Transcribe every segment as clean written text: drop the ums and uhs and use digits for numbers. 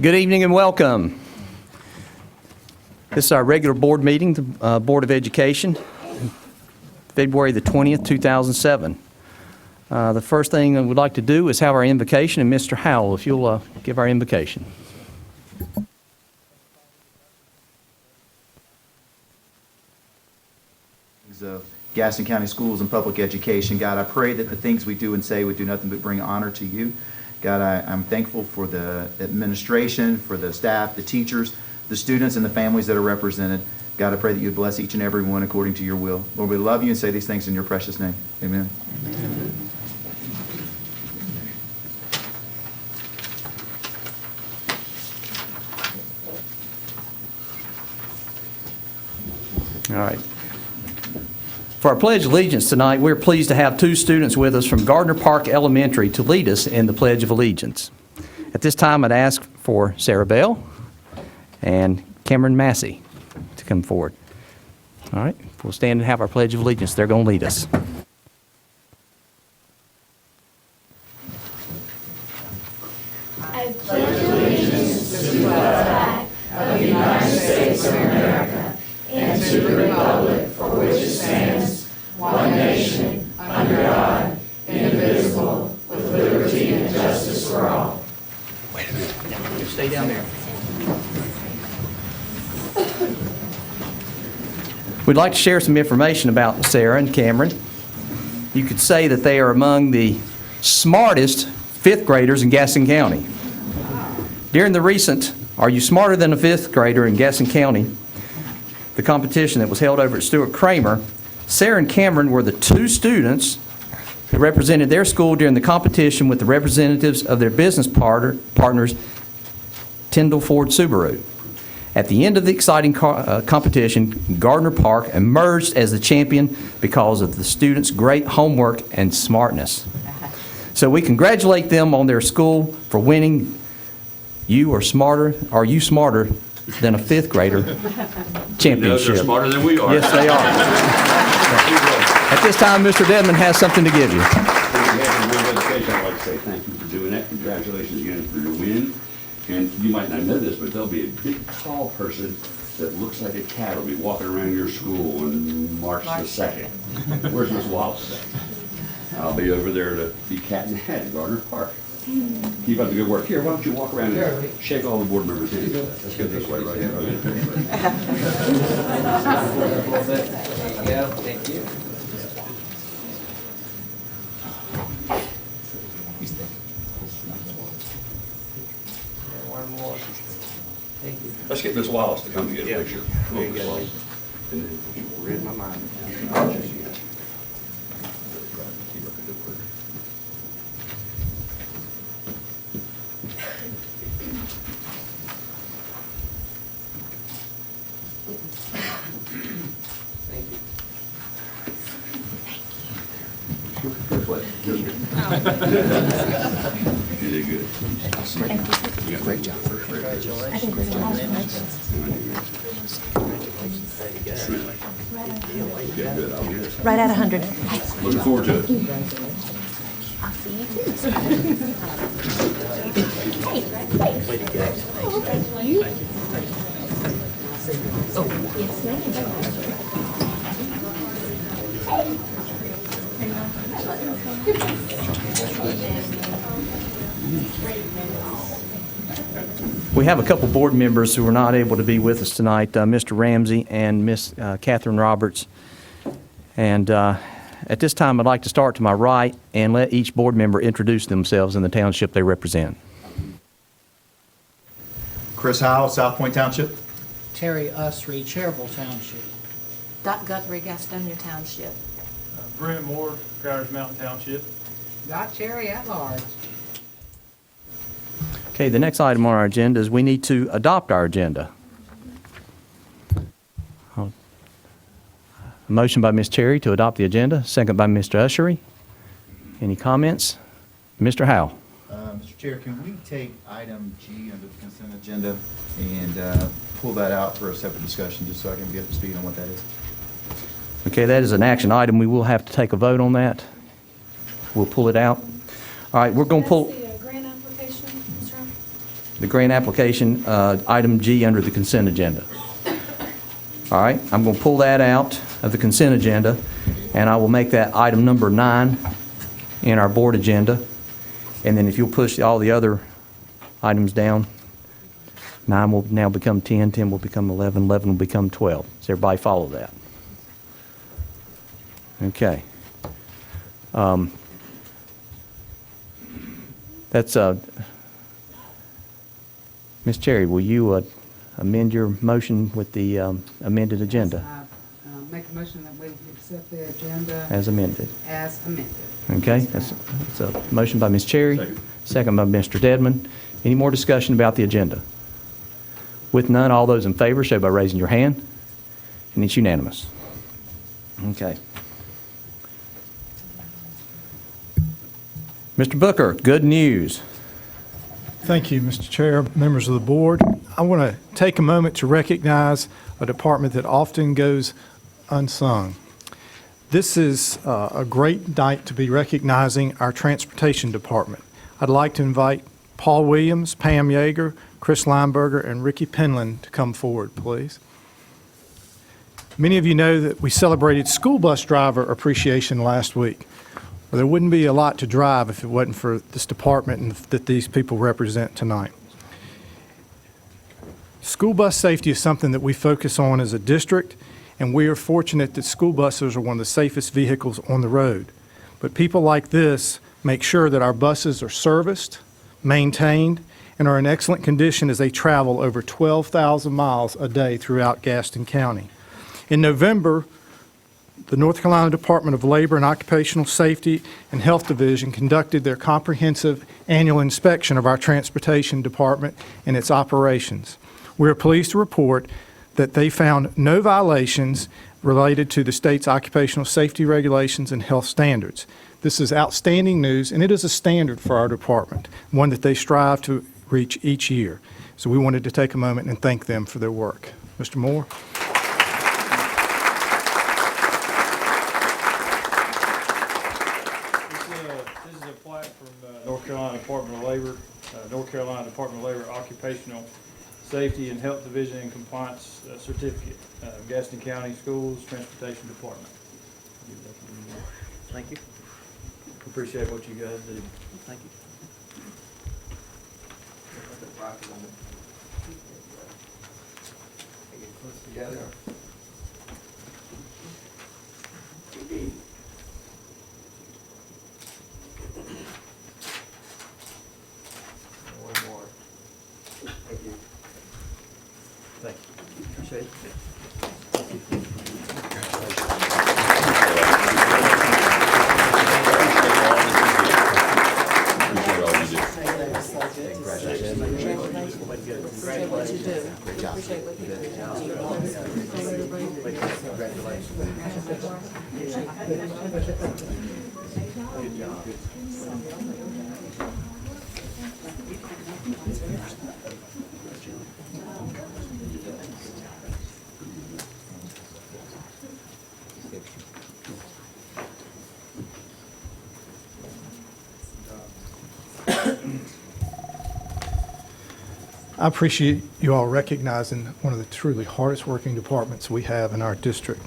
Good evening and welcome. This is our regular board meeting, the Board of Education, February the 20th, 2007. The first thing I would like to do is have our invocation, and Mr. Howell, if you'll give our invocation. Of Gaston County Schools and Public Education. God, I pray that the things we do and say would do nothing but bring honor to you. God, I'm thankful for the administration, for the staff, the teachers, the students, and the families that are represented. God, I pray that you would bless each and every one according to your will. Lord, we love you and say these things in your precious name. Amen. Amen. All right. For our Pledge of Allegiance tonight, we're pleased to have two students with us from Gardner Park Elementary to lead us in the Pledge of Allegiance. At this time, I'd ask for Sarah Bell and Cameron Massey to come forward. All right, we'll stand and have our Pledge of Allegiance. They're going to lead us. I pledge allegiance to the flag of the United States of America and to the republic for which it stands, one nation, under God, indivisible, with liberty and justice for all. Wait a minute. Stay down there. We'd like to share some information about Sarah and Cameron. You could say that they are among the smartest fifth graders in Gaston County. During the recent Are You Smarter Than a Fifth Grader in Gaston County, the competition that was held over at Stuart Kramer, Sarah and Cameron were the two students who represented their school during the competition with the representatives of their business partners, Tyndall Ford Subaru. At the end of the exciting competition, Gardner Park emerged as the champion because of the students' great homework and smartness. So we congratulate them on their school for winning. Are you smarter than a fifth grader championship? No, they're smarter than we are. Yes, they are. At this time, Mr. Dedman has something to give you. I'd like to say thank you for doing that. Congratulations again for your win. And you might not know this, but there'll be a big, tall person that looks like a cat will be walking around your school on March the 2nd. Where's Miss Wallace? I'll be over there to be cat in the hat at Gardner Park. Keep up the good work. Here, why don't you walk around and shake all the board members' hands? Let's go this way right here. Yeah, thank you. One more. Thank you. Let's get Miss Wallace to come and get a picture. Come on, There you Miss go. Wallace. And then We're in my mind. keep up the good work. Thank you. You did good. Great job. Good. I'll be there. Right at 100. Looking forward to it. I'll see you too. We have a couple board members who are not able to be with us tonight, Mr. Ramsey and Miss Catherine Roberts. And at this time, I'd like to start to my right and let each board member introduce themselves and the township they represent. Chris Howell, South Point Township. Terry Usry, Cherville Township. Dot Guthrie, Gastonia Township. Brent Moore, Crowders Mountain Township. Got Terry at large. Okay, the next item on our agenda is we need to adopt our agenda. A motion by Ms. Cherry to adopt the agenda, second by Mr. Ushery. Any comments? Mr. Howell. Mr. Chair, can we take item G under the consent agenda and pull that out for a separate discussion, just so I can get up to speed on what that is? Okay, that is an action item. We will have to take a vote on that. We'll pull it out. All right, we're going to pull. That's the grant application, Mr. the grant application, item G under the consent agenda. All right, I'm going to pull that out of the consent agenda, and I will make that item number 9 in our board agenda. And then if you'll push all the other items down, 9 will now become 10, 10 will become 11, 11 will become 12. Does everybody follow that? Okay. That's Ms. Cherry, will you amend your motion with the amended agenda I make a motion that we accept the agenda as amended? as amended. Okay, that's a motion by Ms. Cherry, second by Mr. Dedman. Any more discussion about the agenda? With none, all those in favor show by raising your hand, and it's unanimous. Okay. Mr. Booker, good news. Thank you, Mr. Chair, members of the board. I want to take a moment to recognize a department that often goes unsung. This is a great night to be recognizing our transportation department. I'd like to invite Paul Williams, Pam Yeager, Chris Lineberger, and Ricky Penland to come forward, please. Many of you know that we celebrated School Bus Driver Appreciation last week. Well, there wouldn't be a lot to drive if it wasn't for this department and that these people represent tonight. School bus safety is something that we focus on as a district, and we are fortunate that school buses are one of the safest vehicles on the road. But people like this make sure that our buses are serviced, maintained, and are in excellent condition as they travel over 12,000 miles a day throughout Gaston County. In November, the North Carolina Department of Labor and Occupational Safety and Health Division conducted their comprehensive annual inspection of our transportation department and its operations. We are pleased to report that they found no violations related to the state's occupational safety regulations and health standards. This is outstanding news, and it is a standard for our department, one that they strive to reach each year. So we wanted to take a moment and thank them for their work. Mr. Moore? This is a plaque from North Carolina Department of Labor, North Carolina Department of Labor Occupational Safety and Health Division and Compliance Certificate, Gaston County Schools Transportation Department. Thank you. Appreciate what you guys do. Thank you. Get close together. One more. Thank you. Thank you. Appreciate it. Appreciate all you do. Appreciate what you do. Appreciate what you do. I appreciate you all recognizing one of the truly hardest working departments we have in our district.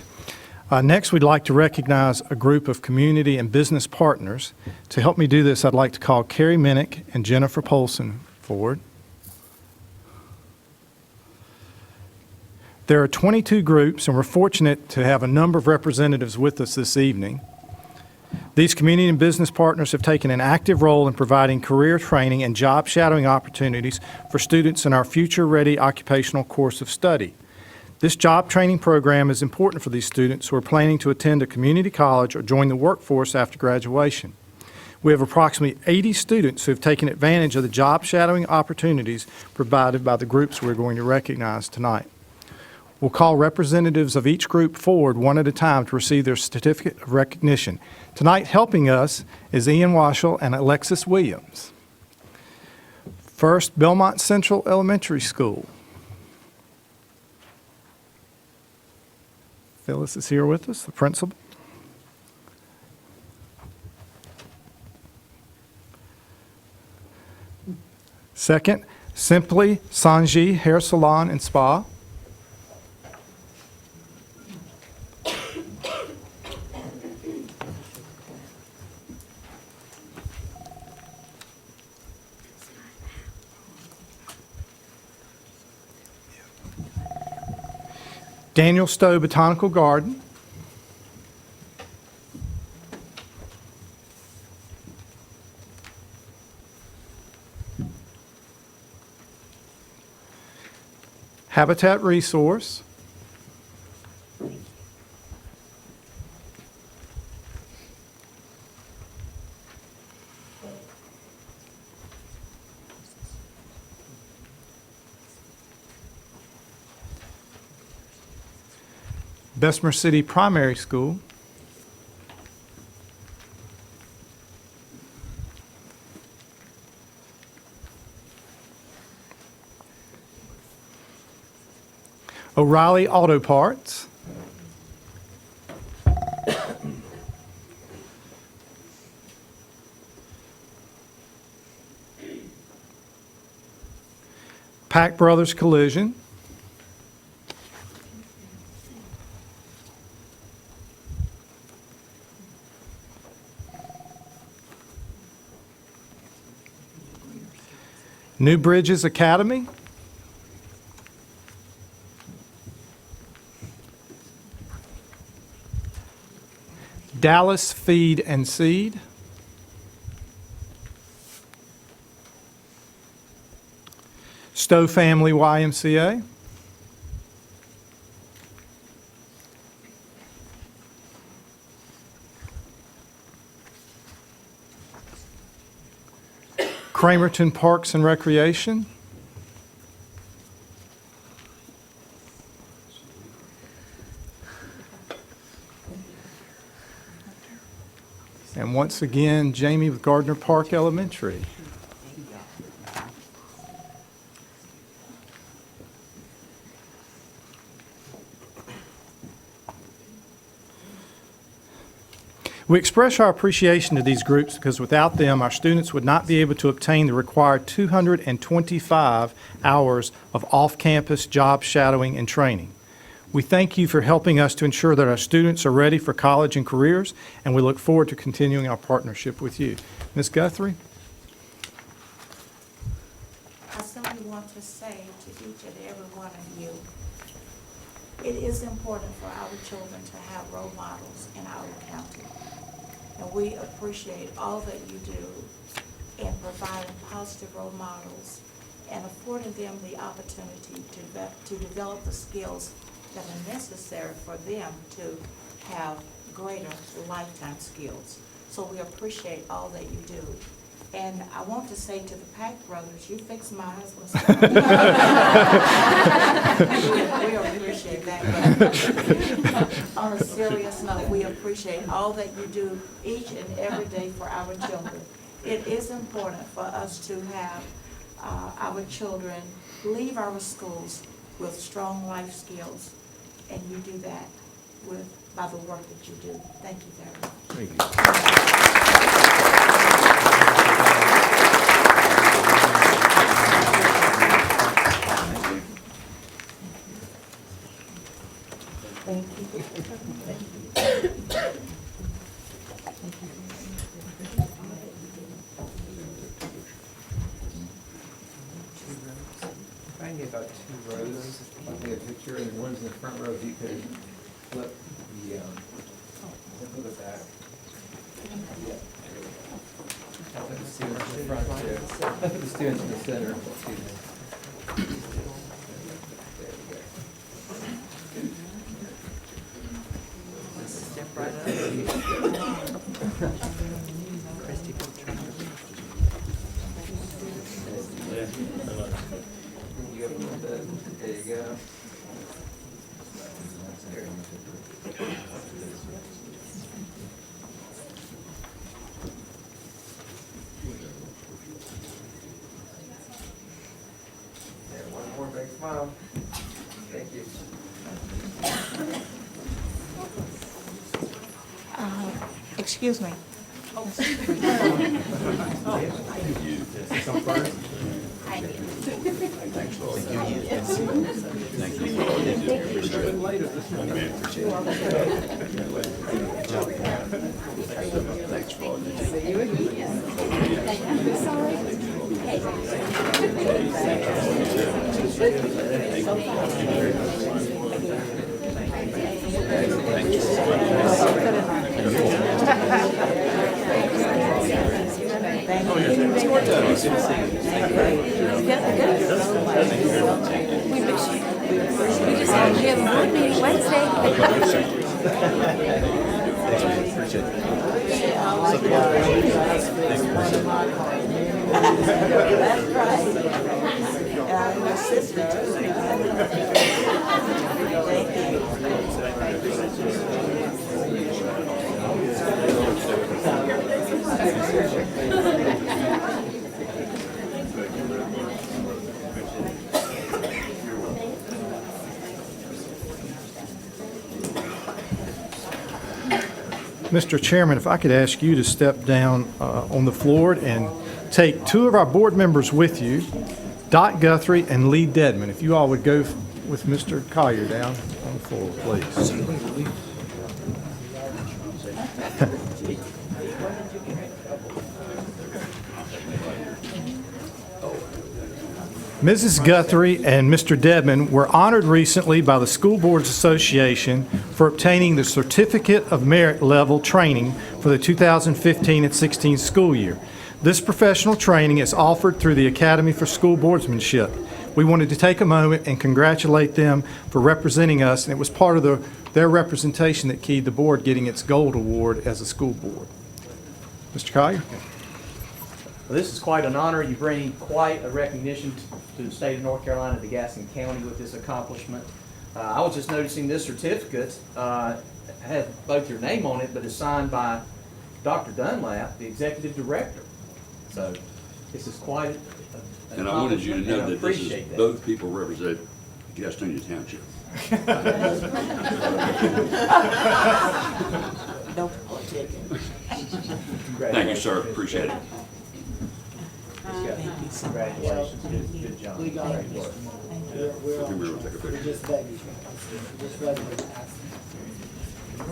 Next, we'd like to recognize a group of community and business partners. To help me do this, I'd like to call Carrie Minnick and Jennifer Polson forward. There are 22 groups, and we're fortunate to have a number of representatives with us this evening. These community and business partners have taken an active role in providing career training and job shadowing opportunities for students in our Future Ready occupational course of study. This job training program is important for these students who are planning to attend a community college or join the workforce after graduation. We have approximately 80 students who have taken advantage of the job shadowing opportunities provided by the groups we're going to recognize tonight. We'll call representatives of each group forward one at a time to receive their certificate of recognition. Tonight, helping us is Ian Washel and Alexis Williams. First, Belmont Central Elementary School. Phyllis is here with us, the principal. Second, Simply Sanji Hair Salon and Spa. Daniel Stowe Botanical Garden. Habitat Resource. Bessemer City Primary School. O'Reilly Auto Parts. Pack Brothers Collision. New Bridges Academy. Dallas Feed and Seed. Stowe Family YMCA. Cramerton Parks and Recreation. And once again, Jamie with Gardner Park Elementary. We express our appreciation to these groups because without them, our students would not be able to obtain the required 225 hours of off-campus job shadowing and training. We thank you for helping us to ensure that our students are ready for college and careers, and we look forward to continuing our partnership with you. Ms. Guthrie? I simply want to say to each and every one of you, it is important for our children to have role models in our county. And we appreciate all that you do in providing positive role models and affording them the opportunity to develop the skills that are necessary for them to have greater lifetime skills. So we appreciate all that you do. And I want to say to the Pack brothers, you fixed my husband's we appreciate that. But on a serious note, we appreciate all that you do each and every day for our children. It is important for us to have our children leave our schools with strong life skills, and you do that by the work that you do. Thank you very much. Thank you. If I can get about 2 rows, I'll take a picture, and the ones in the front row, if you could flip the back. Yeah. I'll put the students in the front too. I'll put the students in the center. Excuse me. There we go. Step right up. Christy, go try. You up a little bit. There you go. There, one more big smile. Thank you. Excuse me. I We have a board meeting Wednesday. Mr. Chairman, if I could ask you to step down on the floor and take two of our board members with you, Dot Guthrie and Lee Dedman. If you all would go with Mr. Collier down on the floor, please. Mrs. Guthrie and Mr. Dedman were honored recently by the School Boards Association for obtaining the Certificate of Merit Level training for the 2015 and 16 school year. This professional training is offered through the Academy for School Boardsmanship. We wanted to take a moment and congratulate them for representing us, and it was part of their representation that keyed the board getting its gold award as a school board. Mr. Collier? Well, this is quite an honor. You bring quite a recognition to the state of North Carolina, to Gaston County, with this accomplishment. I was just noticing this certificate has both your name on it, but is signed by Dr. Dunlap, the executive director. So this is quite an And I wanted you to know that this is, appreciate that. both people represent Gastonia Township. Thank you, sir. Appreciate it. Congratulations. Good job. Come here, we'll take a picture.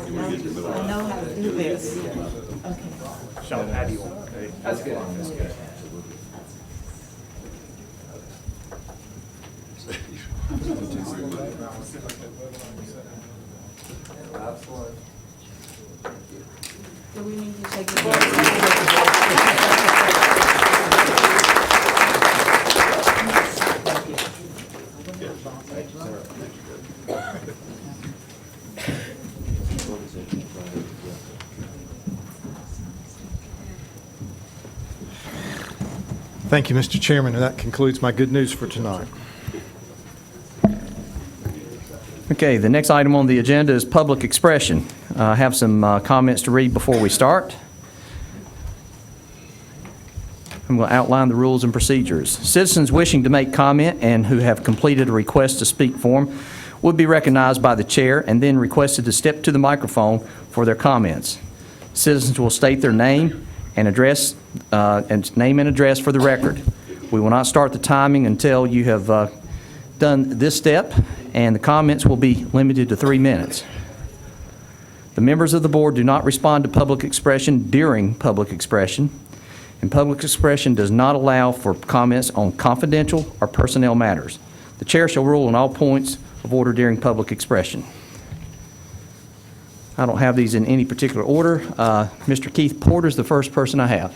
You want to get in the middle? I know how to do this. Sean, how do you want? That's good. That's good. Do we need to take the Thank you, Mr. Chairman, and that concludes my good news for tonight. Okay, the next item on the agenda is public expression. I have some comments to read before we start. I'm going to outline the rules and procedures. Citizens wishing to make comment and who have completed a request to speak form would be recognized by the chair and then requested to step to the microphone for their comments. Citizens will state their name and address, name and address for the record. We will not start the timing until you have done this step, and the comments will be limited to 3 minutes. The members of the board do not respond to public expression during public expression, and public expression does not allow for comments on confidential or personnel matters. The chair shall rule on all points of order during public expression. I don't have these in any particular order. Mr. Keith Porter is the first person I have.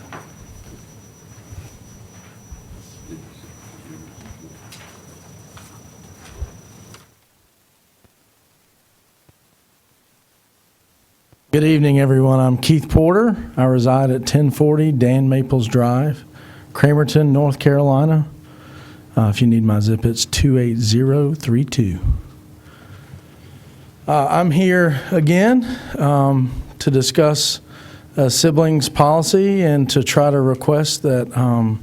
Good evening, everyone. I'm Keith Porter. I reside at 1040 Dan Maples Drive, Cramerton, North Carolina. If you need my zip, it's 28032. I'm here again to discuss a siblings policy and to try to request that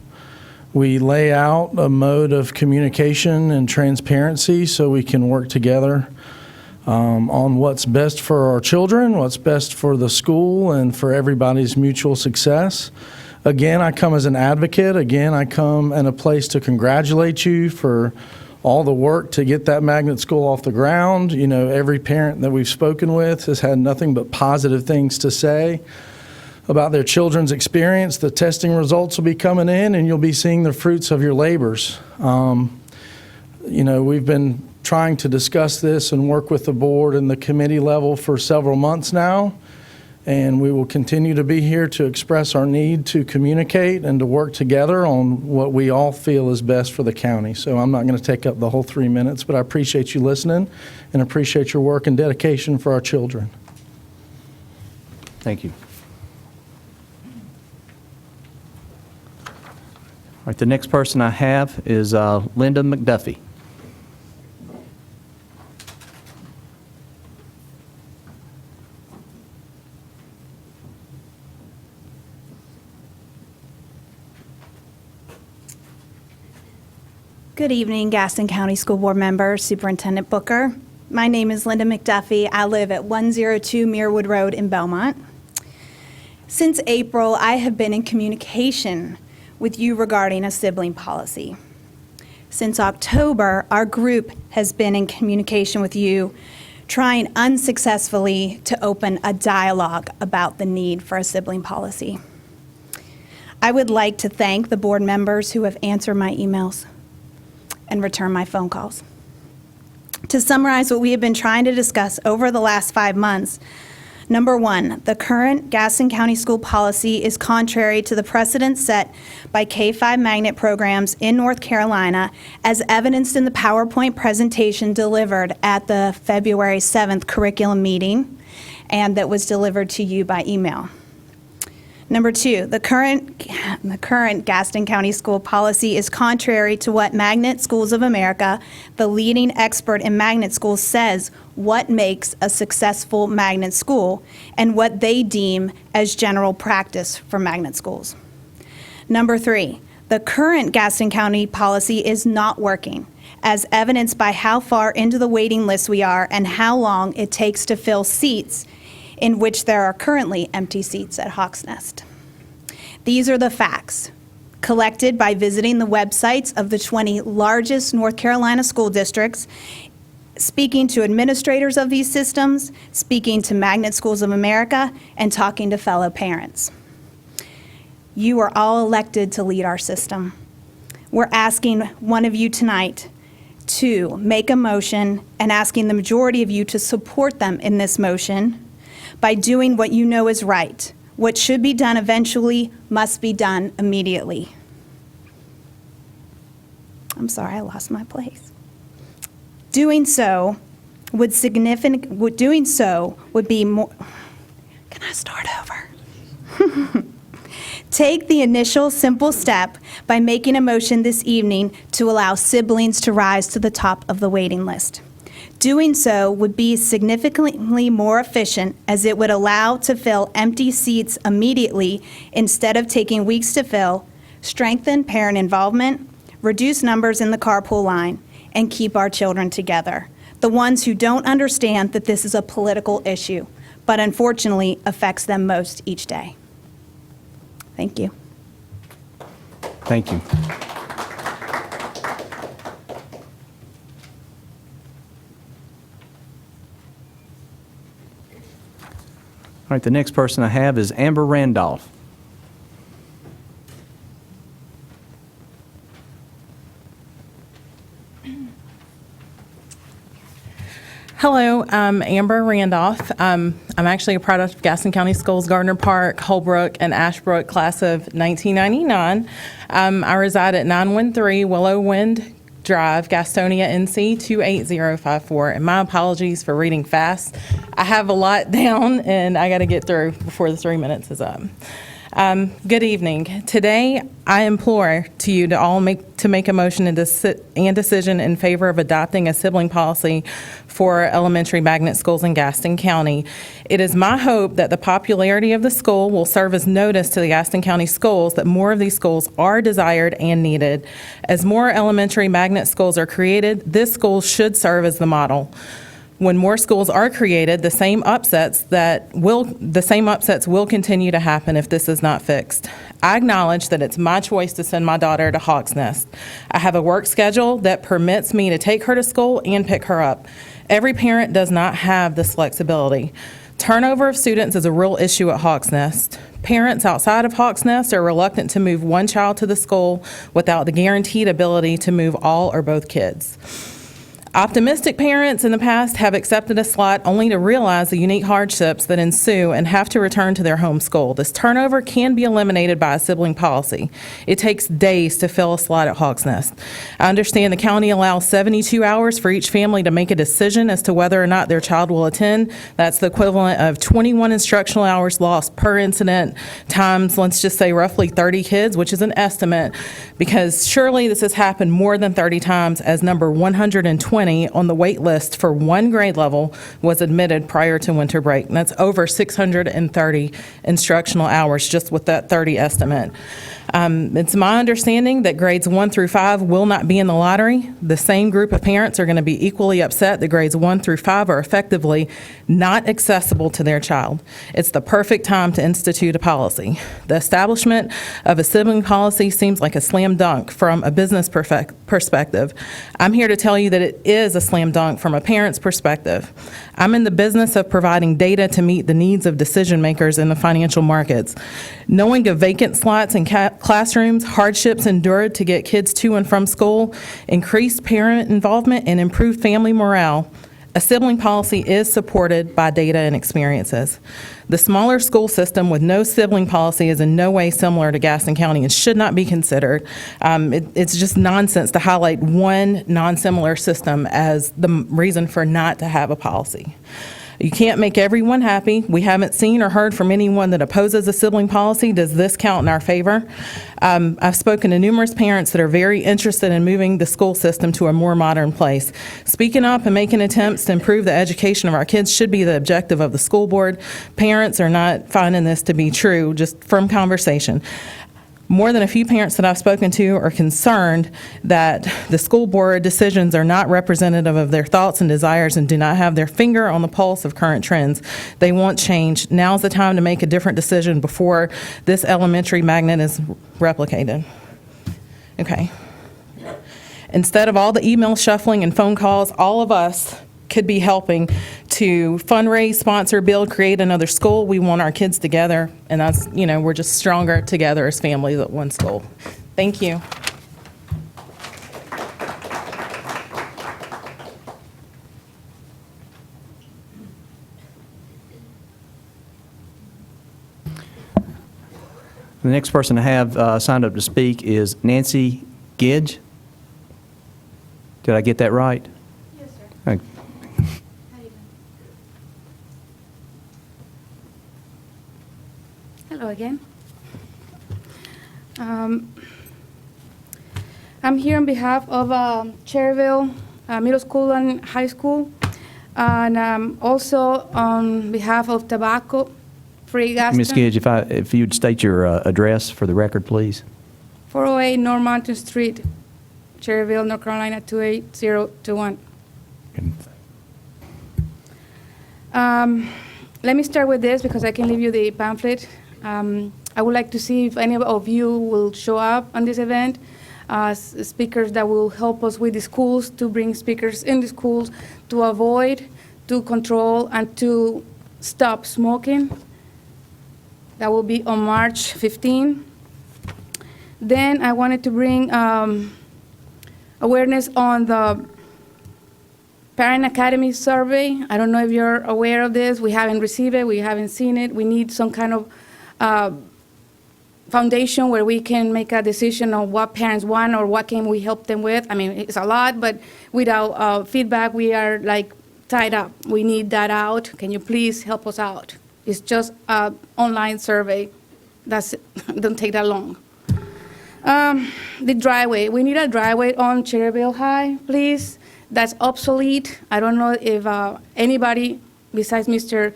we lay out a mode of communication and transparency so we can work together on what's best for our children, what's best for the school, and for everybody's mutual success. Again, I come as an advocate. Again, I come in a place to congratulate you for all the work to get that magnet school off the ground. You know, every parent that we've spoken with has had nothing but positive things to say about their children's experience. The testing results will be coming in, and you'll be seeing the fruits of your labors. You know, we've been trying to discuss this and work with the board and the committee level for several months now, and we will continue to be here to express our need to communicate and to work together on what we all feel is best for the county. So I'm not going to take up the whole 3 minutes, but I appreciate you listening and appreciate your work and dedication for our children. Thank you. All right, the next person I have is Linda McDuffie. Good evening, Gaston County School Board members, Superintendent Booker. My name is Linda McDuffie. I live at 102 Muirwood Road in Belmont. Since April, I have been in communication with you regarding a sibling policy. Since October, our group has been in communication with you, trying unsuccessfully to open a dialogue about the need for a sibling policy. I would like to thank the board members who have answered my emails and returned my phone calls. To summarize what we have been trying to discuss over the last 5 months, number one, the current Gaston County school policy is contrary to the precedent set by K-5 magnet programs in North Carolina, as evidenced in the PowerPoint presentation delivered at the February 7th curriculum meeting, and that was delivered to you by email. Number two, the current Gaston County school policy is contrary to what Magnet Schools of America, the leading expert in magnet schools, says what makes a successful magnet school and what they deem as general practice for magnet schools. Number three, the current Gaston County policy is not working, as evidenced by how far into the waiting list we are and how long it takes to fill seats in which there are currently empty seats at Hawks Nest. These are the facts, collected by visiting the websites of the 20 largest North Carolina school districts, speaking to administrators of these systems, speaking to Magnet Schools of America, and talking to fellow parents. You are all elected to lead our system. We're asking one of you tonight to make a motion and asking the majority of you to support them in this motion by doing what you know is right. What should be done eventually must be done immediately. I'm sorry, I lost my place. Doing so would be more, can I start over? Take the initial simple step by making a motion this evening to allow siblings to rise to the top of the waiting list. Doing so would be significantly more efficient, as it would allow to fill empty seats immediately instead of taking weeks to fill, strengthen parent involvement, reduce numbers in the carpool line, and keep our children together. The ones who don't understand that this is a political issue, but unfortunately affects them most each day. Thank you. Thank you. All right, the next person I have is Amber Randolph. Hello, I'm Amber Randolph. I'm actually a product of Gaston County Schools, Gardner Park, Holbrook, and Ashbrook, class of 1999. I reside at 913 Willow Wind Drive, Gastonia, NC 28054. And my apologies for reading fast. I have a lot down, and I got to get through before the 3 minutes is up. Good evening. Today, I implore to you to all make a motion and decision in favor of adopting a sibling policy for elementary magnet schools in Gaston County. It is my hope that the popularity of the school will serve as notice to the Gaston County schools that more of these schools are desired and needed. As more elementary magnet schools are created, this school should serve as the model. When more schools are created, the same upsets will continue to happen if this is not fixed. I acknowledge that it's my choice to send my daughter to Hawks Nest. I have a work schedule that permits me to take her to school and pick her up. Every parent does not have this flexibility. Turnover of students is a real issue at Hawks Nest. Parents outside of Hawks Nest are reluctant to move one child to the school without the guaranteed ability to move all or both kids. Optimistic parents in the past have accepted a slot only to realize the unique hardships that ensue and have to return to their home school. This turnover can be eliminated by a sibling policy. It takes days to fill a slot at Hawks Nest. I understand the county allows 72 hours for each family to make a decision as to whether or not their child will attend. That's the equivalent of 21 instructional hours lost per incident times, let's just say roughly 30 kids, which is an estimate, because surely this has happened more than 30 times, as number 120 on the wait list for one grade level was admitted prior to winter break. And that's over 630 instructional hours just with that 30 estimate. It's my understanding that grades 1 through 5 will not be in the lottery. The same group of parents are going to be equally upset that grades 1 through 5 are effectively not accessible to their child. It's the perfect time to institute a policy. The establishment of a sibling policy seems like a slam dunk from a business perspective. I'm here to tell you that it is a slam dunk from a parent's perspective. I'm in the business of providing data to meet the needs of decision makers in the financial markets. Knowing of vacant slots in classrooms, hardships endured to get kids to and from school, increased parent involvement, and improved family morale, a sibling policy is supported by data and experiences. The smaller school system with no sibling policy is in no way similar to Gaston County and should not be considered. It's just nonsense to highlight one non-similar system as the reason for not to have a policy. You can't make everyone happy. We haven't seen or heard from anyone that opposes a sibling policy. Does this count in our favor? I've spoken to numerous parents that are very interested in moving the school system to a more modern place. Speaking up and making attempts to improve the education of our kids should be the objective of the school board. Parents are not finding this to be true, just from conversation. More than a few parents that I've spoken to are concerned that the school board decisions are not representative of their thoughts and desires and do not have their finger on the pulse of current trends. They want change. Now's the time to make a different decision before this elementary magnet is replicated. Okay. Instead of all the email shuffling and phone calls, all of us could be helping to fundraise, sponsor, build, create another school. We want our kids together, and that's, we're just stronger together as families at one school. Thank you. The next person I have signed up to speak is Nancy Gidge. Did I get that right? Yes, sir. Okay. Hello again. I'm here on behalf of Cherryville Middle School and High School, and also on behalf of Tobacco-Free Gaston. Ms. Gidge, if you'd state your address for the record, please. 408 North Mountain Street, Cherryville, North Carolina 28021. Let me start with this because I can leave you the pamphlet. I would like to see if any of you will show up on this event, speakers that will help us with the schools, to bring speakers in the schools to avoid, to control, and to stop smoking. That will be on March 15. Then I wanted to bring awareness on the Parent Academy survey. I don't know if you're aware of this. We haven't received it. We haven't seen it. We need some kind of foundation where we can make a decision on what parents want or what can we help them with. I mean, it's a lot, but without feedback, we are like tied up. We need that out. Can you please help us out? It's just an online survey. That's it. Don't take that long. The driveway. We need a driveway on Cherryville High, please. That's obsolete. I don't know if anybody besides Mr.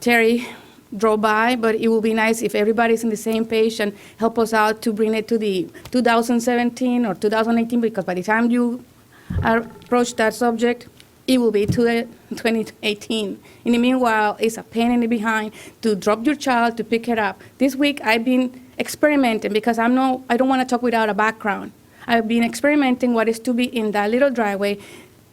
Terry drove by, but it would be nice if everybody's on the same page and help us out to bring it to the 2017 or 2018, because by the time you approach that subject, it will be 2018. In the meanwhile, it's a pain in the behind to drop your child, to pick it up. This week, I've been experimenting because I don't want to talk without a background. I've been experimenting what is to be in that little driveway,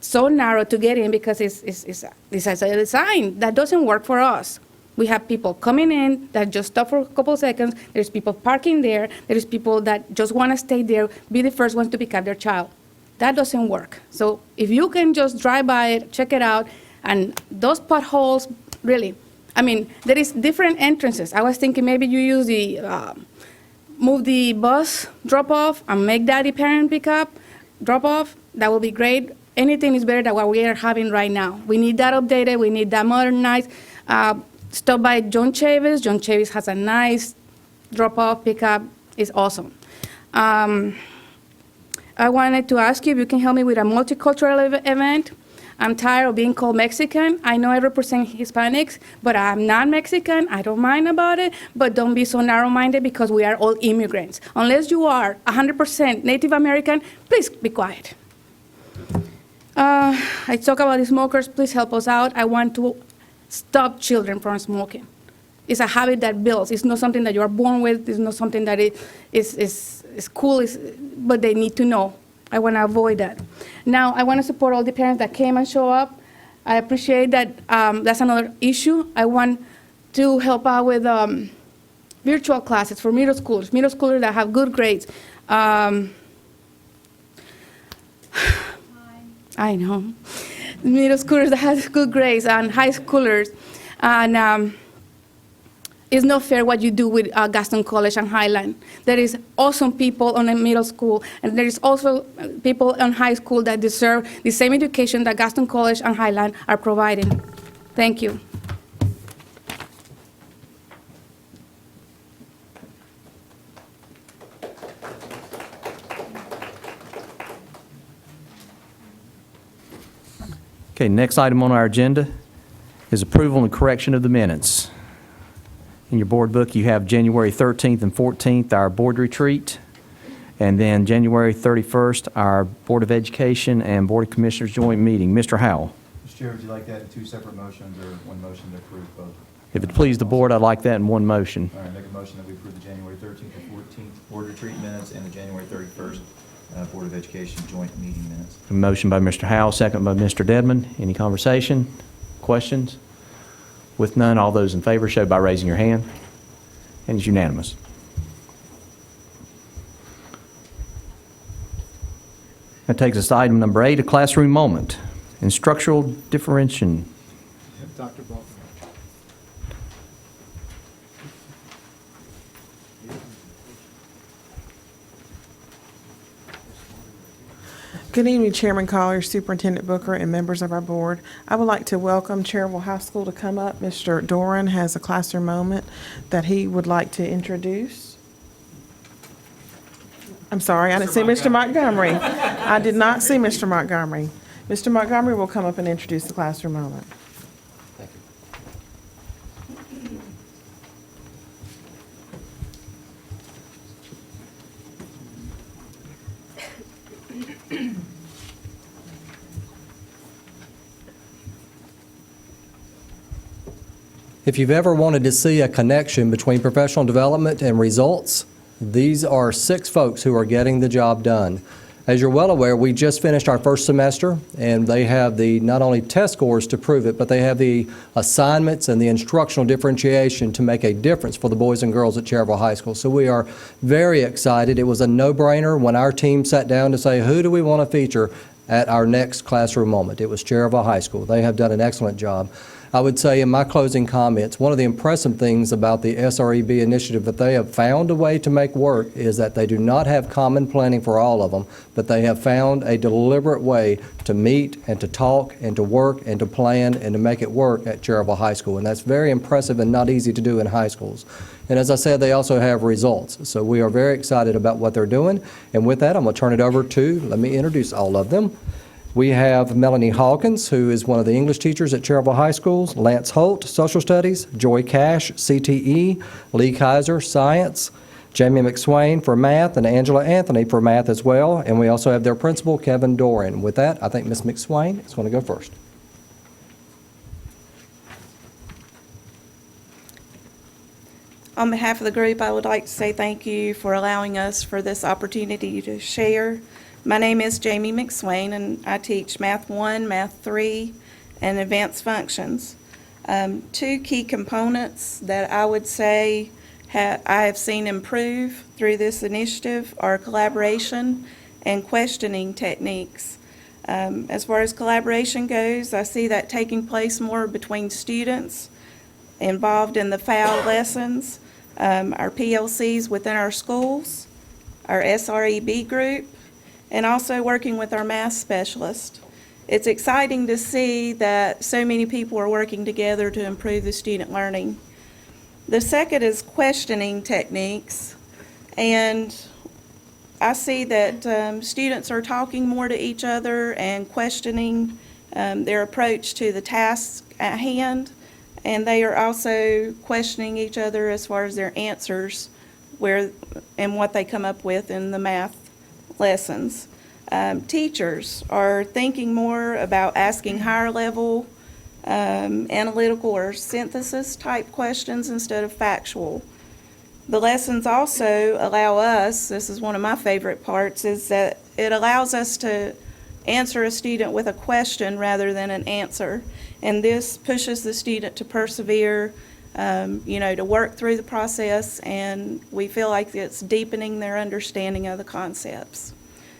so narrow to get in because it's a design that doesn't work for us. We have people coming in that just stop for a couple seconds. There's people parking there. There's people that just want to stay there, be the first ones to pick up their child. That doesn't work. So if you can just drive by it, check it out, and those potholes, really, I mean, there is different entrances. I was thinking maybe you use move the bus drop-off and make that the parent pick-up, drop-off. That would be great. Anything is better than what we are having right now. We need that updated. We need that modernized. Stop by John Chavis. John Chavis has a nice drop-off, pick-up. It's awesome. I wanted to ask you if you can help me with a multicultural event. I'm tired of being called Mexican. I know I represent Hispanics, but I'm not Mexican. I don't mind about it, but don't be so narrow-minded because we are all immigrants. Unless you are 100% Native American, please be quiet. I talk about the smokers. Please help us out. I want to stop children from smoking. It's a habit that builds. It's not something that you are born with. It's not something that is cool, but they need to know. I want to avoid that. Now, I want to support all the parents that came and show up. I appreciate that. That's another issue. I want to help out with virtual classes for middle schoolers that have good grades. I know. Middle schoolers that have good grades and high schoolers. And it's not fair what you do with Gaston College and Highland. There is awesome people on a middle school, and there is also people in high school that deserve the same education that Gaston College and Highland are providing. Thank you. Okay, next item on our agenda is approval and correction of the minutes. In your board book, you have January 13th and 14th, our board retreat, and then January 31st, our Board of Education and Board of Commissioners joint meeting. Mr. Howell. Mr. Chair, would you like that in two separate motions or one motion to approve both? If it please the board, I'd like that in one motion. All right, make a motion that we approve the January 13th and 14th board retreat minutes and the January 31st Board of Education joint meeting minutes. A motion by Mr. Howell, second by Mr. Dedman. Any conversation? Questions? With none, all those in favor show by raising your hand. And it's unanimous. That takes us to item number 8, a classroom moment. Instructional differentiation. Dr. Baldwin. Good evening, Chairman Collier, Superintendent Booker, and members of our board. I would like to welcome Cherryville High School to come up. Mr. Doran has a classroom moment that he would like to introduce. I'm sorry, I didn't see Mr. Montgomery. I did not see Mr. Montgomery. Mr. Montgomery will come up and introduce the classroom moment. If you've ever wanted to see a connection between professional development and results, these are 6 folks who are getting the job done. As you're well aware, we just finished our first semester, and they have the not only test scores to prove it, but they have the assignments and the instructional differentiation to make a difference for the boys and girls at Cherryville High School. So we are very excited. It was a no-brainer when our team sat down to say, who do we want to feature at our next classroom moment? It was Cherryville High School. They have done an excellent job. I would say in my closing comments, one of the impressive things about the SREB initiative that they have found a way to make work is that they do not have common planning for all of them, but they have found a deliberate way to meet and to talk and to work and to plan and to make it work at Cherryville High School. And that's very impressive and not easy to do in high schools. And as I said, they also have results. So we are very excited about what they're doing. And with that, I'm going to turn it over to, let me introduce all of them. We have Melanie Hawkins, who is one of the English teachers at Cherryville High Schools, Lance Holt, Social Studies, Joy Cash, CTE, Lee Kaiser, Science, Jamie McSwain for Math, and Angela Anthony for Math as well. And we also have their principal, Kevin Doran. With that, I think Ms. McSwain is going to go first. On behalf of the group, I would like to say thank you for allowing us for this opportunity to share. My name is Jamie McSwain, and I teach Math 1, Math 3, and Advanced Functions. Two key components that I would say I have seen improve through this initiative are collaboration and questioning techniques. As far as collaboration goes, I see that taking place more between students involved in the FAL lessons, our PLCs within our schools, our SREB group, and also working with our math specialist. It's exciting to see that so many people are working together to improve the student learning. The second is questioning techniques, and I see that students are talking more to each other and questioning their approach to the task at hand. And they are also questioning each other as far as their answers and what they come up with in the math lessons. Teachers are thinking more about asking higher level analytical or synthesis type questions instead of factual. The lessons also allow us, this is one of my favorite parts, is that it allows us to answer a student with a question rather than an answer. And this pushes the student to persevere, to work through the process, and we feel like it's deepening their understanding of the concepts.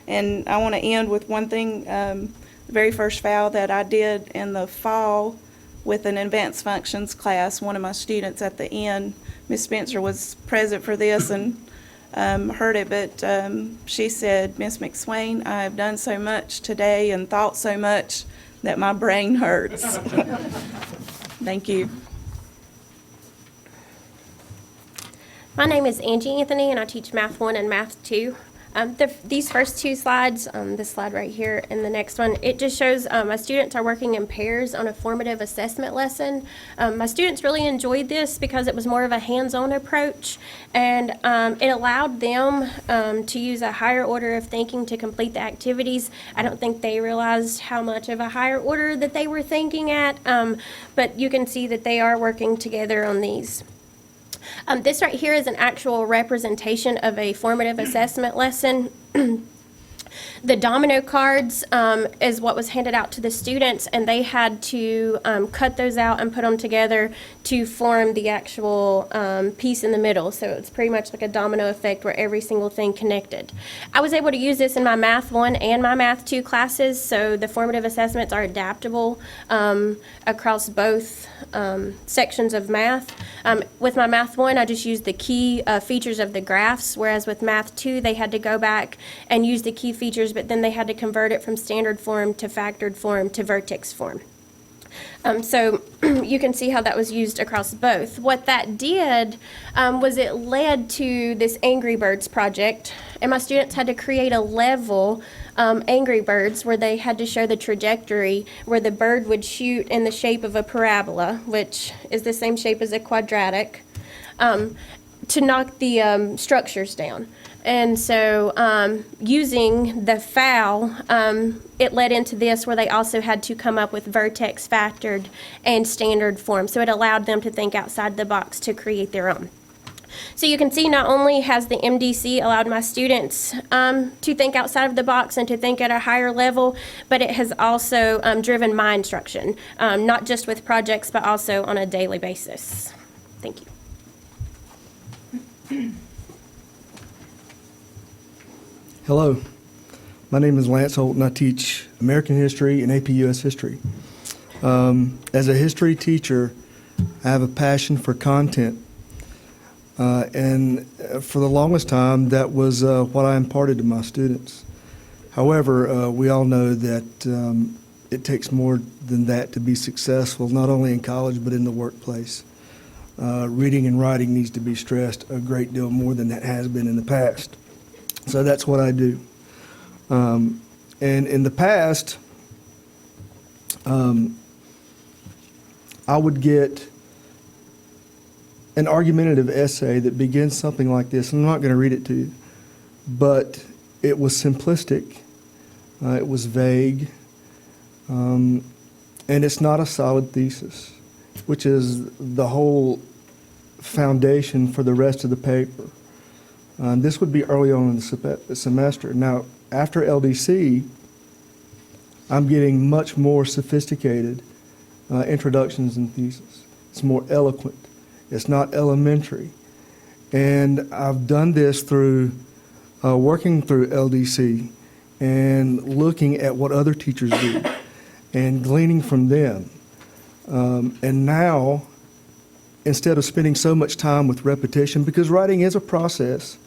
And I want to end with one thing, the very first FAL that I did in the fall with an advanced functions class, one of my students at the end, Ms. Spencer was present for this and heard it, but she said, "Ms. McSwain, I have done so much today and thought so much that my brain hurts." Thank you. My name is Angie Anthony, and I teach Math 1 and Math 2. These first two slides, this slide right here and the next one, it just shows my students are working in pairs on a formative assessment lesson. My students really enjoyed this because it was more of a hands-on approach, and it allowed them to use a higher order of thinking to complete the activities. I don't think they realized how much of a higher order that they were thinking at, but you can see that they are working together on these. This right here is an actual representation of a formative assessment lesson. The domino cards is what was handed out to the students, and they had to cut those out and put them together to form the actual piece in the middle. So it's pretty much like a domino effect where every single thing connected. I was able to use this in my Math 1 and my Math 2 classes, so the formative assessments are adaptable across both sections of math. With my Math 1, I just used the key features of the graphs, whereas with Math 2, they had to go back and use the key features, but then they had to convert it from standard form to factored form to vertex form. So you can see how that was used across both. What that did was it led to this Angry Birds project, and my students had to create a level, Angry Birds, where they had to show the trajectory where the bird would shoot in the shape of a parabola, which is the same shape as a quadratic, to knock the structures down. And so using the FAL, it led into this where they also had to come up with vertex, factored, and standard form. So it allowed them to think outside the box to create their own. So you can see not only has the MDC allowed my students to think outside of the box and to think at a higher level, but it has also driven my instruction, not just with projects, but also on a daily basis. Thank you. Hello, my name is Lance Holt, and I teach American history and AP US history. As a history teacher, I have a passion for content, and for the longest time, that was what I imparted to my students. However, we all know that it takes more than that to be successful, not only in college, but in the workplace. Reading and writing needs to be stressed a great deal more than that has been in the past. So that's what I do. And in the past, I would get an argumentative essay that begins something like this. I'm not going to read it to you, but it was simplistic, it was vague, and it's not a solid thesis, which is the whole foundation for the rest of the paper. This would be early on in the semester. Now, after LDC, I'm getting much more sophisticated introductions and thesis. It's more eloquent. It's not elementary. And I've done this through working through LDC and looking at what other teachers do and gleaning from them. And now, instead of spending so much time with repetition, because writing is a process,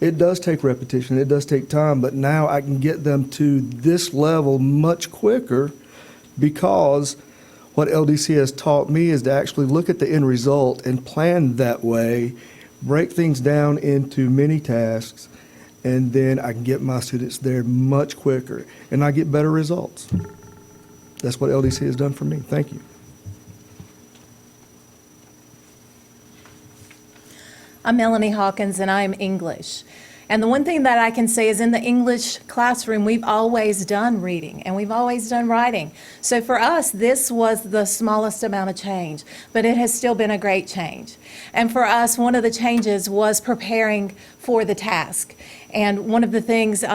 it does take repetition, it does take time, but now I can get them to this level much quicker because what LDC has taught me is to actually look at the end result and plan that way, break things down into mini tasks, and then I can get my students there much quicker, and I get better results. That's what LDC has done for me. Thank you. I'm Melanie Hawkins, and I'm English. And the one thing that I can say is in the English classroom, we've always done reading and we've always done writing. So for us, this was the smallest amount of change, but it has still been a great change. And for us, one of the changes was preparing for the task. And one of the things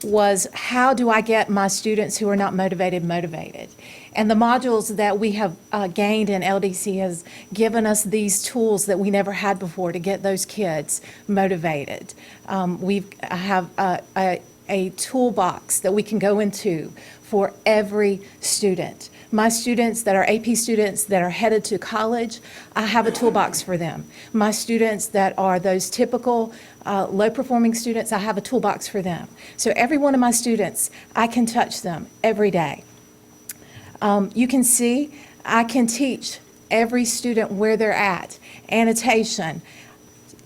was, how do I get my students who are not motivated? And the modules that we have gained in LDC has given us these tools that we never had before to get those kids motivated. We have a toolbox that we can go into for every student. My students that are AP students that are headed to college, I have a toolbox for them. My students that are those typical low-performing students, I have a toolbox for them. So every one of my students, I can touch them every day. You can see, I can teach every student where they're at. Annotation,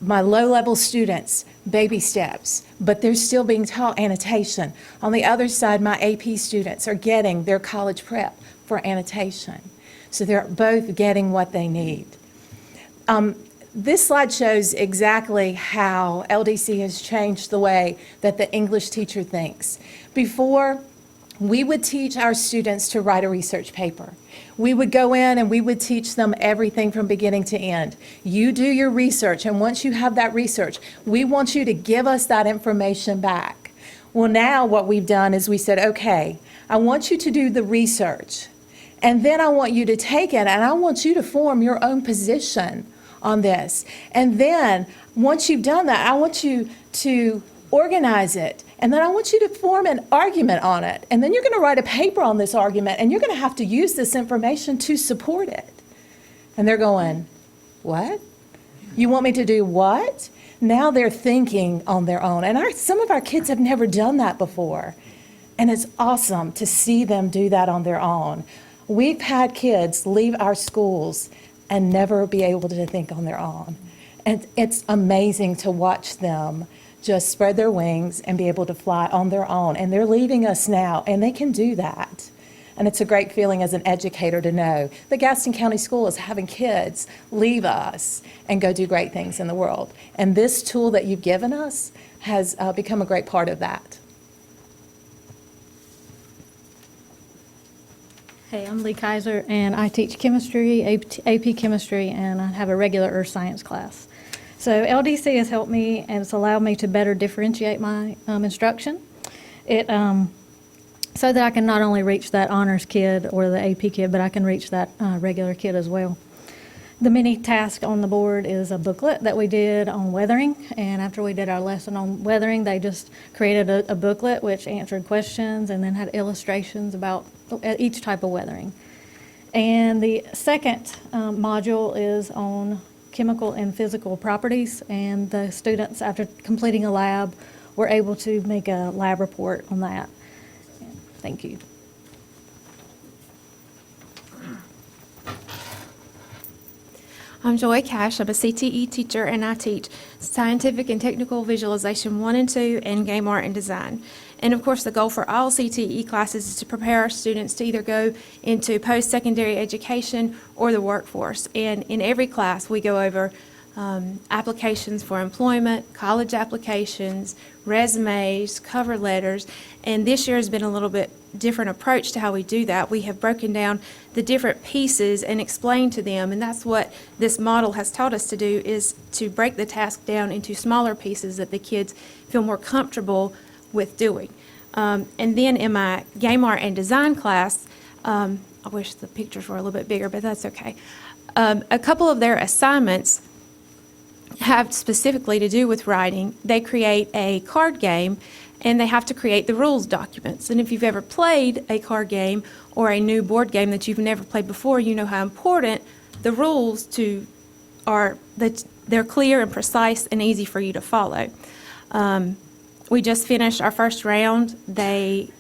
my low-level students, baby steps, but they're still being taught annotation. On the other side, my AP students are getting their college prep for annotation. So they're both getting what they need. This slide shows exactly how LDC has changed the way that the English teacher thinks. Before, we would teach our students to write a research paper. We would go in and we would teach them everything from beginning to end. You do your research, and once you have that research, we want you to give us that information back. Well, now what we've done is we said, okay, I want you to do the research, and then I want you to take it and I want you to form your own position on this. And then once you've done that, I want you to organize it. And then I want you to form an argument on it. And then you're going to write a paper on this argument, and you're going to have to use this information to support it. And they're going, what? You want me to do what? Now they're thinking on their own. And some of our kids have never done that before. And it's awesome to see them do that on their own. We've had kids leave our schools and never be able to think on their own. And it's amazing to watch them just spread their wings and be able to fly on their own. And they're leaving us now, and they can do that. And it's a great feeling as an educator to know that Gaston County School is having kids leave us and go do great things in the world. And this tool that you've given us has become a great part of that. Hey, I'm Lee Kaiser, and I teach chemistry, AP chemistry, and I have a regular earth science class. So LDC has helped me, and it's allowed me to better differentiate my instruction. So that I can not only reach that honors kid or the AP kid, but I can reach that regular kid as well. The mini task on the board is a booklet that we did on weathering, and after we did our lesson on weathering, they just created a booklet which answered questions and then had illustrations about each type of weathering. And the second module is on chemical and physical properties, and the students, after completing a lab, were able to make a lab report on that. Thank you. I'm Joy Cash. I'm a CTE teacher, and I teach Scientific and Technical Visualization 1 and 2 and Game Art and Design. And of course, the goal for all CTE classes is to prepare our students to either go into post-secondary education or the workforce. And in every class, we go over applications for employment, college applications, resumes, cover letters, and this year has been a little bit different approach to how we do that. We have broken down the different pieces and explained to them, and that's what this model has taught us to do, is to break the task down into smaller pieces that the kids feel more comfortable with doing. And then in my game art and design class, I wish the pictures were a little bit bigger, but that's okay. A couple of their assignments have specifically to do with writing. They create a card game, and they have to create the rules documents. And if you've ever played a card game or a new board game that you've never played before, you know how important the rules are, that they're clear and precise and easy for you to follow. We just finished our first round. They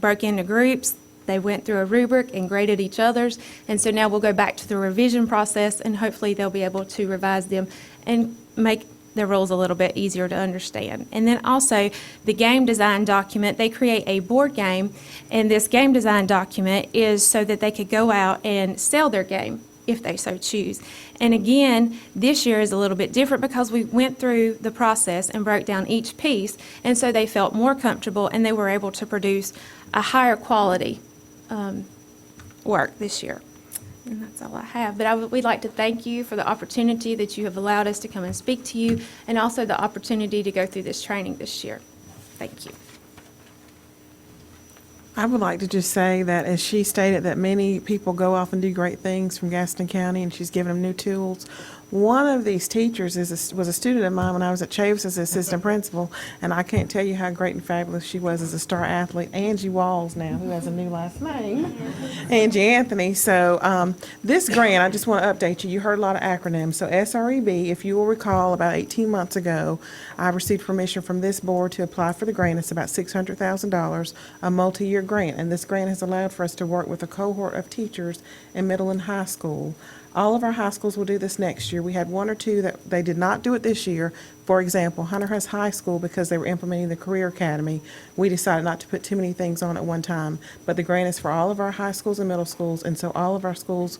broke into groups. They went through a rubric and graded each other's, and so now we'll go back to the revision process, and hopefully they'll be able to revise them and make the rules a little bit easier to understand. And then also the game design document, they create a board game, and this game design document is so that they could go out and sell their game if they so choose. And again, this year is a little bit different because we went through the process and broke down each piece, and so they felt more comfortable and they were able to produce a higher quality work this year. And that's all I have. But we'd like to thank you for the opportunity that you have allowed us to come and speak to you, and also the opportunity to go through this training this year. Thank you. I would like to just say that, as she stated, that many people go off and do great things from Gaston County, and she's given them new tools. One of these teachers was a student of mine when I was at Chavis as assistant principal, and I can't tell you how great and fabulous she was as a star athlete. Angie Walls now, who has a new last name, Angie Anthony. So this grant, I just want to update you. You heard a lot of acronyms. So SREB, if you will recall, about 18 months ago, I received permission from this board to apply for the grant. It's about $600,000, a multi-year grant, and this grant has allowed for us to work with a cohort of teachers in middle and high school. All of our high schools will do this next year. We had one or two that they did not do it this year. For example, Hunter House High School, because they were implementing the Career Academy, we decided not to put too many things on at one time. But the grant is for all of our high schools and middle schools, and so all of our schools,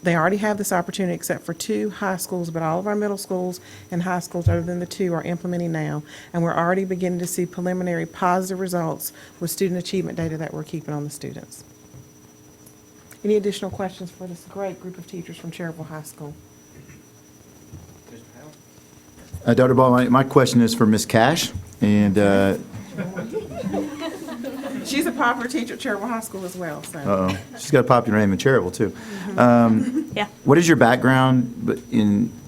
they already have this opportunity except for 2 high schools, but all of our middle schools and high schools other than the 2 are implementing now. And we're already beginning to see preliminary positive results with student achievement data that we're keeping on the students. Any additional questions for this great group of teachers from Cherryville High School? Dr. Ball, my question is for Ms. Cash, and She's a popular teacher at Cherryville High School as well, so. uh-oh, she's got a popular name in Cherryville, too. Yeah. What is your background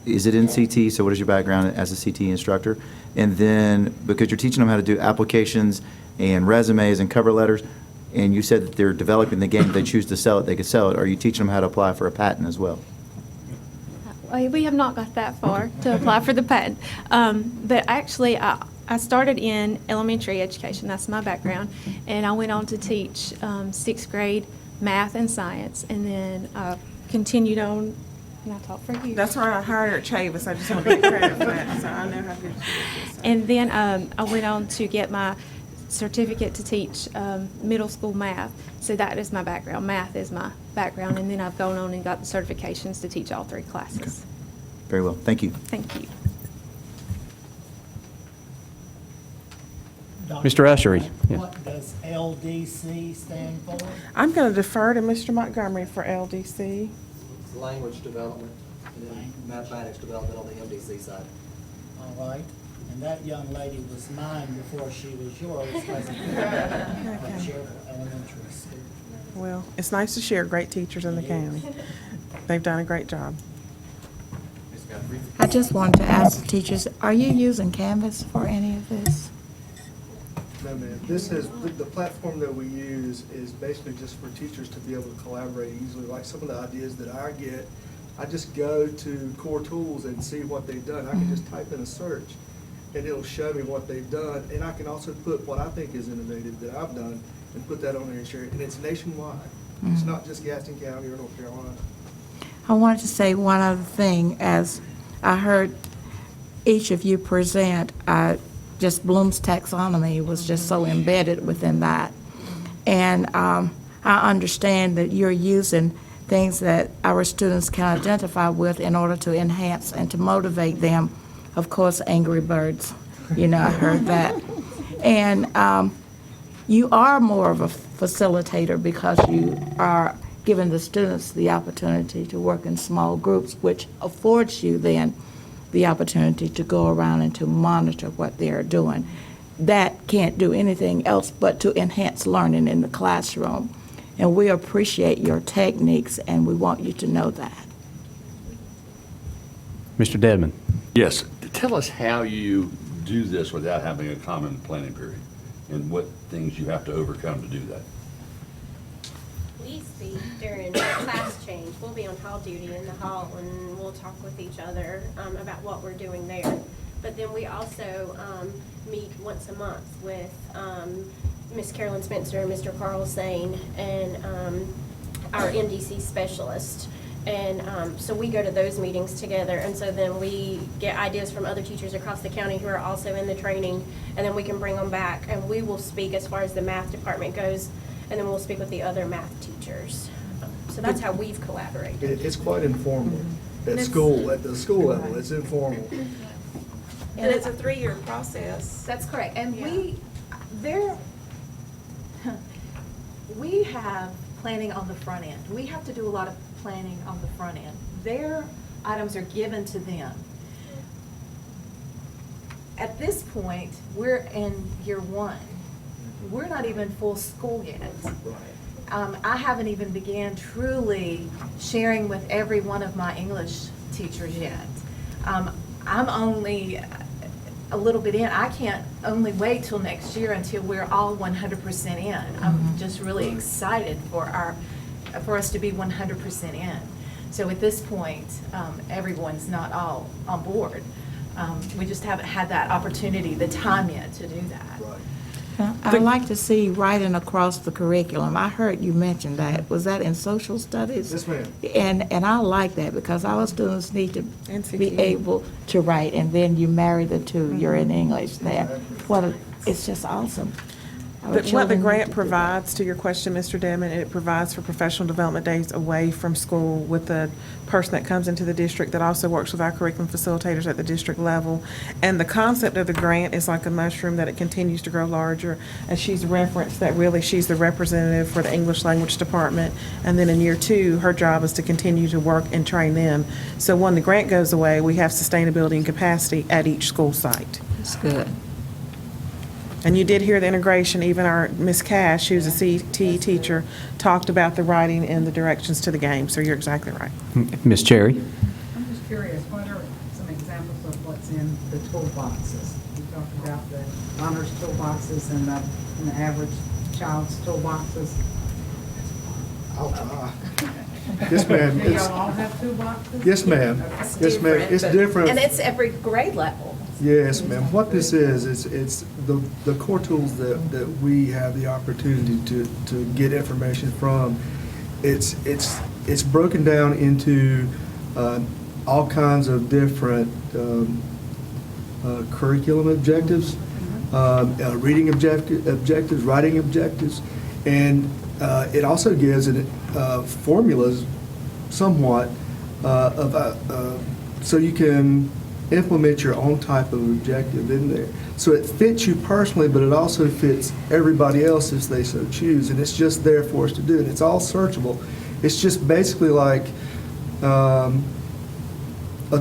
is it in CT? So what is your background as a CT instructor? And then, because you're teaching them how to do applications and resumes and cover letters, and you said that they're developing the game, if they choose to sell it, they could sell it. Are you teaching them how to apply for a patent as well? We have not got that far to apply for the patent. But actually, I started in elementary education. That's my background. And I went on to teach 6th grade math and science. And then continued on, and I taught for you. That's right, I hired her at Chavis. I just want to get credit for that, so I know how good she is. So. And then I went on to get my certificate to teach middle school math. So that is my background. Math is my background. And then I've gone on and got the certifications to teach all 3 classes. Okay. Very well. Thank you. Thank you. Mr. Ushery. Yeah. What does LDC stand for? I'm going to defer to Mr. Montgomery for LDC. Language development, and then mathematics development on the MDC side. All right. And that young lady was mine before she was yours, wasn't she? At Cherryville Elementary School. Well, it's nice to share great teachers in the county. They've done a great job. I just wanted to ask the teachers, are you using Canvas for any of this? No, ma'am. This is, the platform that we use is basically just for teachers to be able to collaborate easily. Like some of the ideas that I get, I just go to Core Tools and see what they've done. I can just type in a search and it'll show me what they've done. And I can also put what I think is innovative that I've done and put that on there and share it. And it's nationwide. It's not just Gaston County or North Carolina. I wanted to say one other thing. As I heard each of you present, just Bloom's taxonomy was just so embedded within that. And I understand that you're using things that our students can identify with in order to enhance and to motivate them. Of course, Angry Birds, I heard that. And you are more of a facilitator because you are giving the students the opportunity to work in small groups, which affords you then the opportunity to go around and to monitor what they're doing. That can't do anything else but to enhance learning in the classroom. And we appreciate your techniques, and we want you to know that. Mr. Dedman. Yes, tell us how you do this without having a common planning period, and what things you have to overcome to do that. We speak during class change. We'll be on hall duty in the hall, and we'll talk with each other about what we're doing there. But then we also meet once a month with Miss Carolyn Spencer and Mr. Carl Sane and our MDC specialist. And so we go to those meetings together, and so then we get ideas from other teachers across the county who are also in the training, and then we can bring them back, and we will speak as far as the math department goes, and then we'll speak with the other math teachers. So that's how we've collaborated. It's quite informal And at it's- school, at the school level, it's informal. And it's a 3-year process. That's correct. And we have planning on the front end. We have to do a lot of planning on the front end. Their items are given to them. At this point, we're in year 1. We're not even full school yet. I haven't even began truly sharing with every one of my English teachers yet. I'm only a little bit in. I can't only wait till next year until we're all 100% in. I'm just really excited for us to be 100% in. So at this point, everyone's not all on board. We just haven't had that opportunity, the time yet to do that. I'd like to see writing across the curriculum. I heard you mention that. Was that in social studies? Yes, ma'am. And I like that because our students need to NCQ. be able to write, and then you marry the two. You're in English there. It's just awesome. Our But what the children grant need to do that. provides, to your question, Mr. Dedman, it provides for professional development days away from school with the person that comes into the district that also works with our curriculum facilitators at the district level. And the concept of the grant is like a mushroom, that it continues to grow larger. And she's referenced that really she's the representative for the English language department. And then in year 2, her job is to continue to work and train them. So when the grant goes away, we have sustainability and capacity at each school site. That's good. And you did hear the integration, even our Miss Cash, who's a CTE teacher, talked about the writing and the directions to the game, so you're exactly right. Ms. Cherry? I'm just curious, what are some examples of what's in the toolboxes? You talked about the honors toolboxes and the average child's toolboxes. I'll try. Yes, ma'am. Do y'all all have toolboxes? Yes, ma'am. Yes, ma'am. It's different. And it's every grade level. Yes, ma'am. What this is it's the core tools that we have the opportunity to get information from. It's broken down into all kinds of different curriculum objectives, reading objectives, writing objectives, and it also gives formulas somewhat so you can implement your own type of objective in there. So it fits you personally, but it also fits everybody else if they so choose, and it's just there for us to do, and it's all searchable. It's just basically like a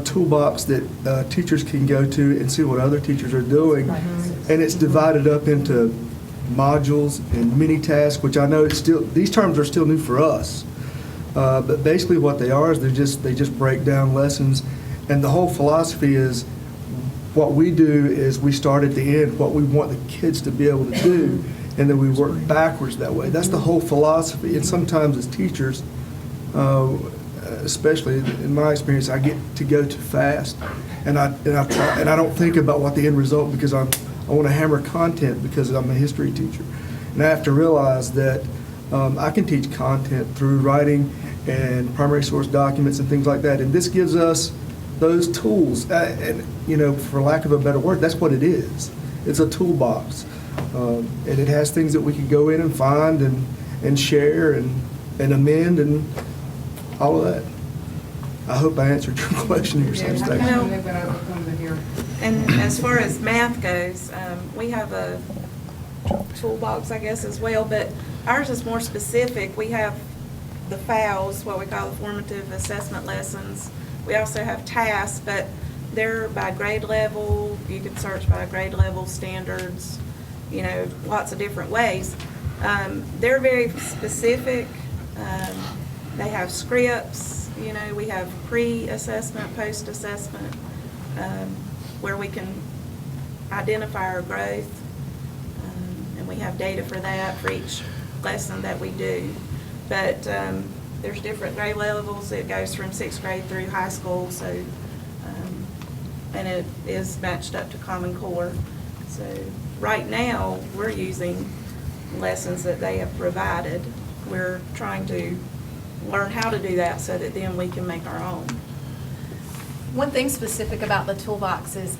toolbox that teachers can go to and see what other teachers are doing, and it's divided up into modules and mini tasks, which I know these terms are still new for us, but basically what they are is they just break down lessons. And the whole philosophy is what we do is we start at the end, what we want the kids to be able to do, and then we work backwards that way. That's the whole philosophy. And sometimes as teachers, especially in my experience, I get to go too fast, and I don't think about what the end result, because I want to hammer content because I'm a history teacher, and I have to realize that I can teach content through writing and primary source documents and things like that. And this gives us those tools, and for lack of a better word, that's what it is. It's a toolbox, and it has things that we can go in and find and share and amend and all of that. I hope I answered your question to your satisfaction. And as far as math goes, we have a toolbox, I guess, as well, but ours is more specific. We have the FALs, what we call the formative assessment lessons. We also have tasks, but they're by grade level. You can search by grade level, standards, you know, lots of different ways. They're very specific. They have scripts, you know, we have pre-assessment, post-assessment, where we can identify our growth. And we have data for that for each lesson that we do. But there's different grade levels. It goes from 6th grade through high school, so, and it is matched up to Common Core. So right now, we're using lessons that they have provided. We're trying to learn how to do that so that then we can make our own. One thing specific about the toolbox is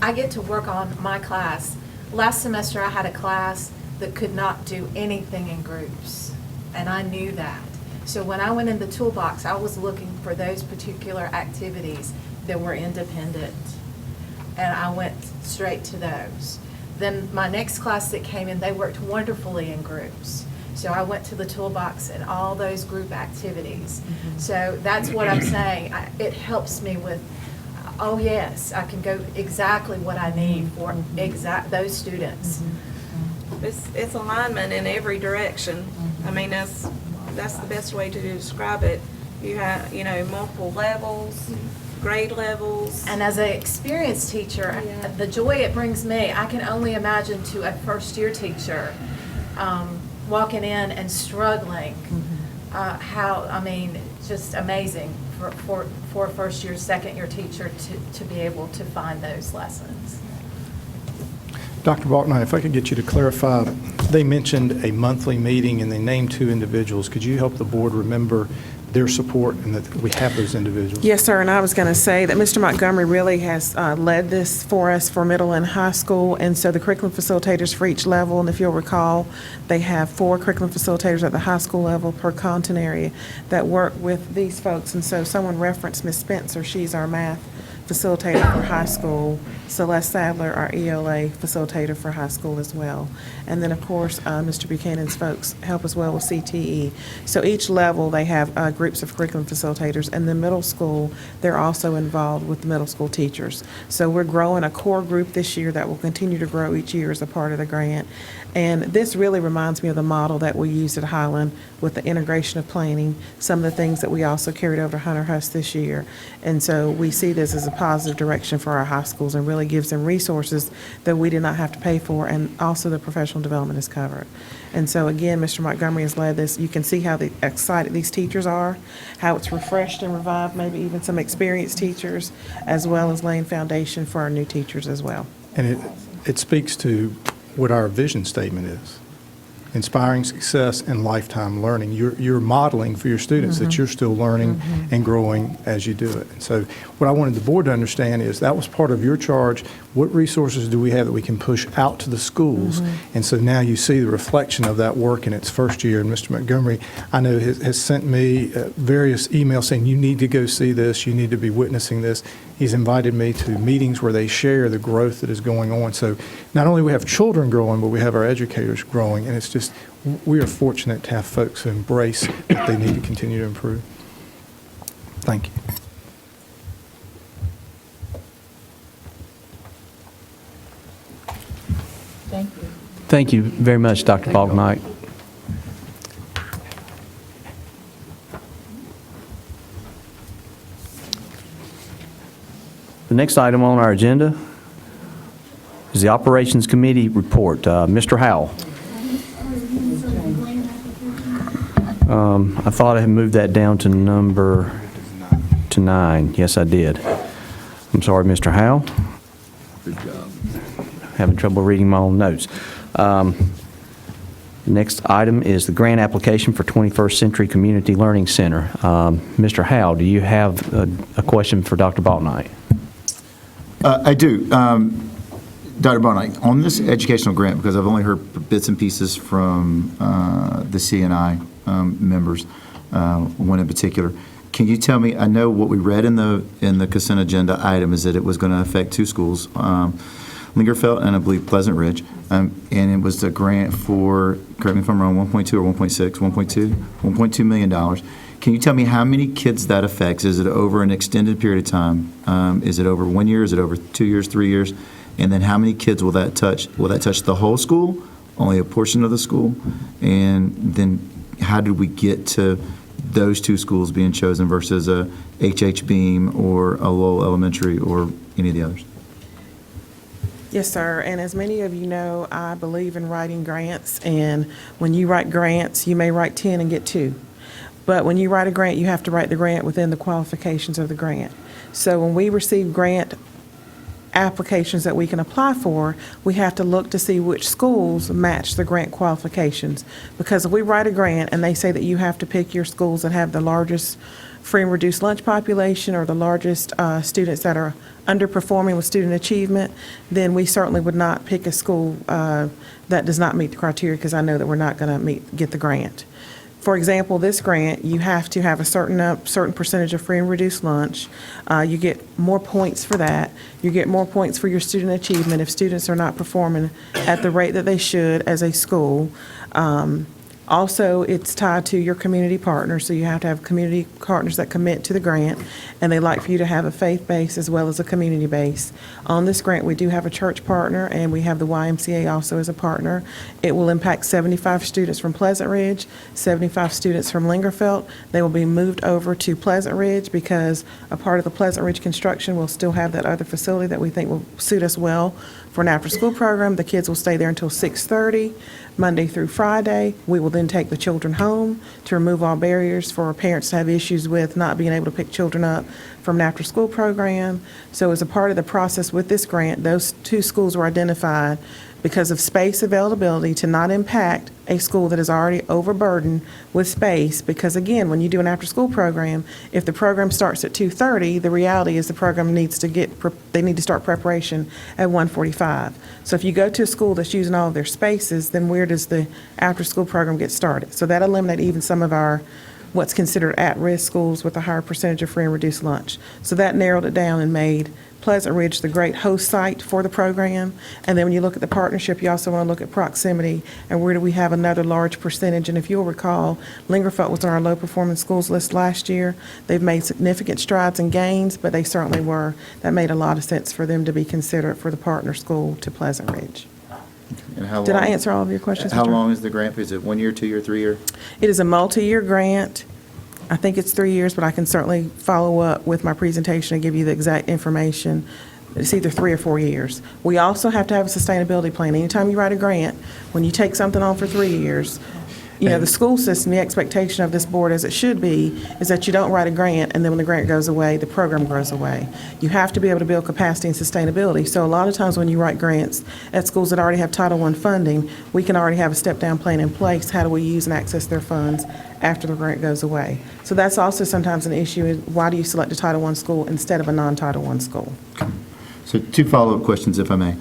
I get to work on my class. Last semester, I had a class that could not do anything in groups, and I knew that. So when I went in the toolbox, I was looking for those particular activities that were independent, and I went straight to those. Then my next class that came in, they worked wonderfully in groups. So I went to the toolbox and all those group activities. So that's what I'm saying. It helps me with, oh yes, I can go exactly what I need for those students. It's alignment in every direction. I mean, that's the best way to describe it. You have, you know, multiple levels, grade levels. And as an experienced teacher, the joy it brings me, I can only imagine to a first-year teacher walking in and struggling. Just amazing for a first-year, second-year teacher to be able to find those lessons. Dr. Balknight, if I could get you to clarify, they mentioned a monthly meeting and they named 2 individuals. Could you help the board remember their support and that we have those individuals? Yes, sir, and I was going to say that Mr. Montgomery really has led this for us for middle and high school, and so the curriculum facilitators for each level, and if you'll recall, they have 4 curriculum facilitators at the high school level per content area that work with these folks, and so someone referenced Ms. Spencer. She's our math facilitator for high school. Celeste Sadler, our ELA facilitator for high school as well. And then, of course, Mr. Buchanan's folks help as well with CTE. So each level, they have groups of curriculum facilitators. And the middle school, they're also involved with the middle school teachers. So we're growing a core group this year that will continue to grow each year as a part of the grant. And this really reminds me of the model that we used at Highland with the integration of planning, some of the things that we also carried over to Hunter Hust this year. And so we see this as a positive direction for our high schools and really gives them resources that we did not have to pay for, and also the professional development is covered. And so again, Mr. Montgomery has led this. You can see how excited these teachers are, how it's refreshed and revived, maybe even some experienced teachers, as well as laying foundation for our new teachers as well. And it speaks to what our vision statement is: inspiring success and lifetime learning. You're modeling for your students that you're still learning and growing as you do it. And so what I wanted the board to understand is that was part of your charge. What resources do we have that we can push out to the schools? And so now you see the reflection of that work in its first year. And Mr. Montgomery, I know, has sent me various emails saying, you need to go see this, you need to be witnessing this. He's invited me to meetings where they share the growth that is going on. So not only we have children growing, but we have our educators growing. And it's just, we are fortunate to have folks who embrace that they need to continue to improve. Thank you. Thank you. Thank you very much, Dr. Balknight. The next item on our agenda is the Operations Committee report. Mr. Howell. I thought I had moved that down to number 9. Yes, I did. I'm sorry, Mr. Howell. Good job. Having trouble reading my own notes. Next item is the grant application for 21st Century Community Learning Center. Mr. Howell, do you have a question for Dr. Balknight? I do. Dr. Balknight, on this educational grant, because I've only heard bits and pieces from the CNI members, one in particular. Can you tell me, I know what we read in the consent agenda item is that it was going to affect two schools, Lingerfeld and I believe Pleasant Ridge, and it was a grant for, correct me if I'm wrong, 1.2 or 1.6, 1.2 million dollars. Can you tell me how many kids that affects? Is it over an extended period of time? Is it over 1 year? Is it over 2 years, 3 years? And then how many kids will that touch? Will that touch the whole school, only a portion of the school? And then how did we get to those two schools being chosen versus a H.H. Beam or a Lowell Elementary or any of the others? Yes, sir. And as many of you know, I believe in writing grants. And when you write grants, you may write 10 and get 2. But when you write a grant, you have to write the grant within the qualifications of the grant. So when we receive grant applications that we can apply for, we have to look to see which schools match the grant qualifications. Because if we write a grant and they say that you have to pick your schools that have the largest free and reduced lunch population or the largest students that are underperforming with student achievement, then we certainly would not pick a school that does not meet the criteria, because I know that we're not going to get the grant. For example, this grant, you have to have a certain percentage of free and reduced lunch. You get more points for that. You get more points for your student achievement if students are not performing at the rate that they should as a school. Also, it's tied to your community partners, so you have to have community partners that commit to the grant, and they like for you to have a faith base as well as a community base. On this grant, we do have a church partner, and we have the YMCA also as a partner. It will impact 75 students from Pleasant Ridge, 75 students from Lingerfeld. They will be moved over to Pleasant Ridge because a part of the Pleasant Ridge construction will still have that other facility that we think will suit us well for an after-school program. The kids will stay there until 6:30, Monday through Friday. We will then take the children home to remove all barriers for parents to have issues with not being able to pick children up from an after-school program. So as a part of the process with this grant, those two schools were identified because of space availability to not impact a school that is already overburdened with space. Because again, when you do an after-school program, if the program starts at 2:30, the reality is the program needs to they need to start preparation at 1:45. So if you go to a school that's using all of their spaces, then where does the after-school program get started? So that eliminates even some of our what's considered at-risk schools with a higher percentage of free and reduced lunch. So that narrowed it down and made Pleasant Ridge the great host site for the program. And then when you look at the partnership, you also want to look at proximity and where do we have another large percentage. And if you'll recall, Lingerfeld was on our low-performing schools list last year. They've made significant strides and gains, but they certainly were. That made a lot of sense for them to be considered for the partner school to Pleasant Ridge. And how Did I long- answer all of your questions? How Mr. long is the grant? Is it 1 year, 2 year, 3 year? It is a multi-year grant. I think it's 3 years, but I can certainly follow up with my presentation and give you the exact information. It's either 3 or 4 years. We also have to have a sustainability plan. Anytime you write a grant, when you take something on for 3 years, you know, the school system, the expectation of this board, as it should be, is that you don't write a grant and then when the grant goes away, the program goes away. You have to be able to build capacity and sustainability. So a lot of times when you write grants at schools that already have Title I funding, we can already have a step-down plan in place. How do we use and access their funds after the grant goes away? So that's also sometimes an issue. Is why do you select a Title I school instead of a non-Title I school? So 2 follow-up questions, if I may.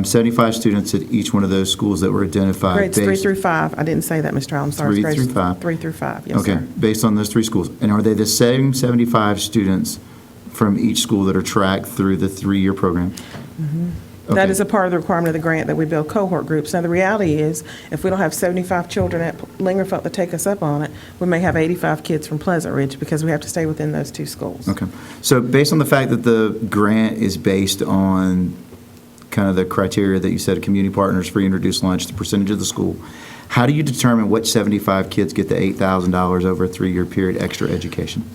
75 students at each one of those schools that were identified. Grades 3 based- through 5. I didn't say that, Mr. Allen. I'm sorry. It's 3 grades through 5. 3 through 5, yes, Okay, sir. based on those 3 schools. And are they the same 75 students from each school that are tracked through the 3-year program? That Okay. is a part of the requirement of the grant, that we build cohort groups. Now, the reality is, if we don't have 75 children at Lingerfeld that take us up on it, we may have 85 kids from Pleasant Ridge because we have to stay within those 2 schools. Okay. So based on the fact that the grant is based on kind of the criteria that you said, community partners, free and reduced lunch, the percentage of the school, how do you determine which 75 kids get the $8,000 over a 3-year period extra education?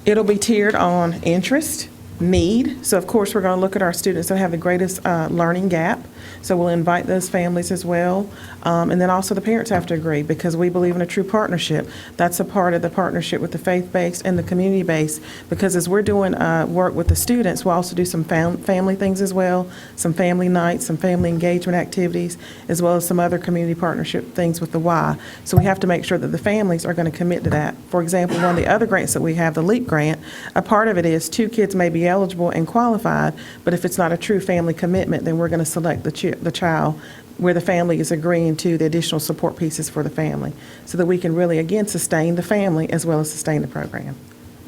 It'll be tiered on interest, need. So of course, we're going to look at our students that have the greatest learning gap. So we'll invite those families as well. And then also the parents have to agree because we believe in a true partnership. That's a part of the partnership with the faith-based and the community-based, because as we're doing work with the students, we'll also do some family things as well, some family nights, some family engagement activities, as well as some other community partnership things with the Y. So we have to make sure that the families are going to commit to that. For example, one of the other grants that we have, the LEAP grant, a part of it is 2 kids may be eligible and qualified, but if it's not a true family commitment, then we're going to select the child where the family is agreeing to the additional support pieces for the family, so that we can really, again, sustain the family as well as sustain the program.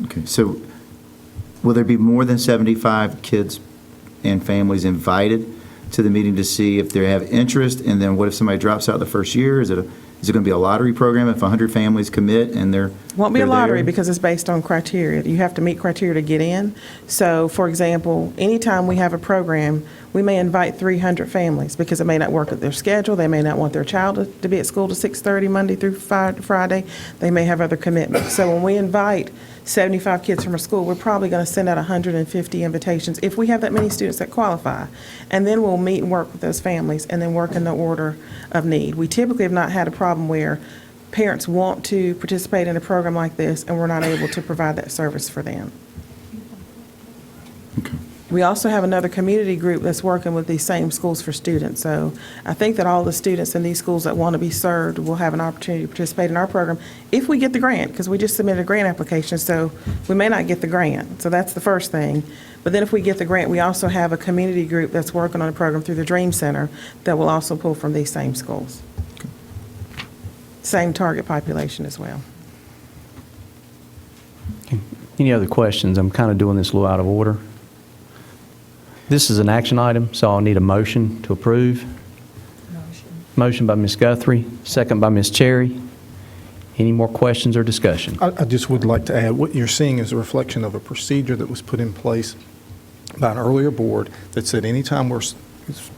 Okay, so will there be more than 75 kids and families invited to the meeting to see if they have interest? And then what if somebody drops out the first year? Is it going to be a lottery program if 100 families commit and they're Won't be a they're lottery there? because it's based on criteria. You have to meet criteria to get in. So, for example, anytime we have a program, we may invite 300 families because it may not work at their schedule. They may not want their child to be at school to 6:30 Monday through Friday. They may have other commitments. So when we invite 75 kids from a school, we're probably going to send out 150 invitations if we have that many students that qualify. And then we'll meet and work with those families and then work in the order of need. We typically have not had a problem where parents want to participate in a program like this and we're not able to provide that service for them. We also have another community group that's working with these same schools for students. So I think that all the students in these schools that want to be served will have an opportunity to participate in our program if we get the grant, because we just submitted a grant application, so we may not get the grant. So that's the first thing. But then if we get the grant, we also have a community group that's working on a program through the Dream Center that will also pull from these same schools. Same target population as well. Any other questions? I'm kind of doing this a little out of order. This is an action item, so I'll need a motion to approve. Motion by Ms. Guthrie, second by Ms. Cherry. Any more questions or discussion? I just would like to add, what you're seeing is a reflection of a procedure that was put in place by an earlier board that said anytime we're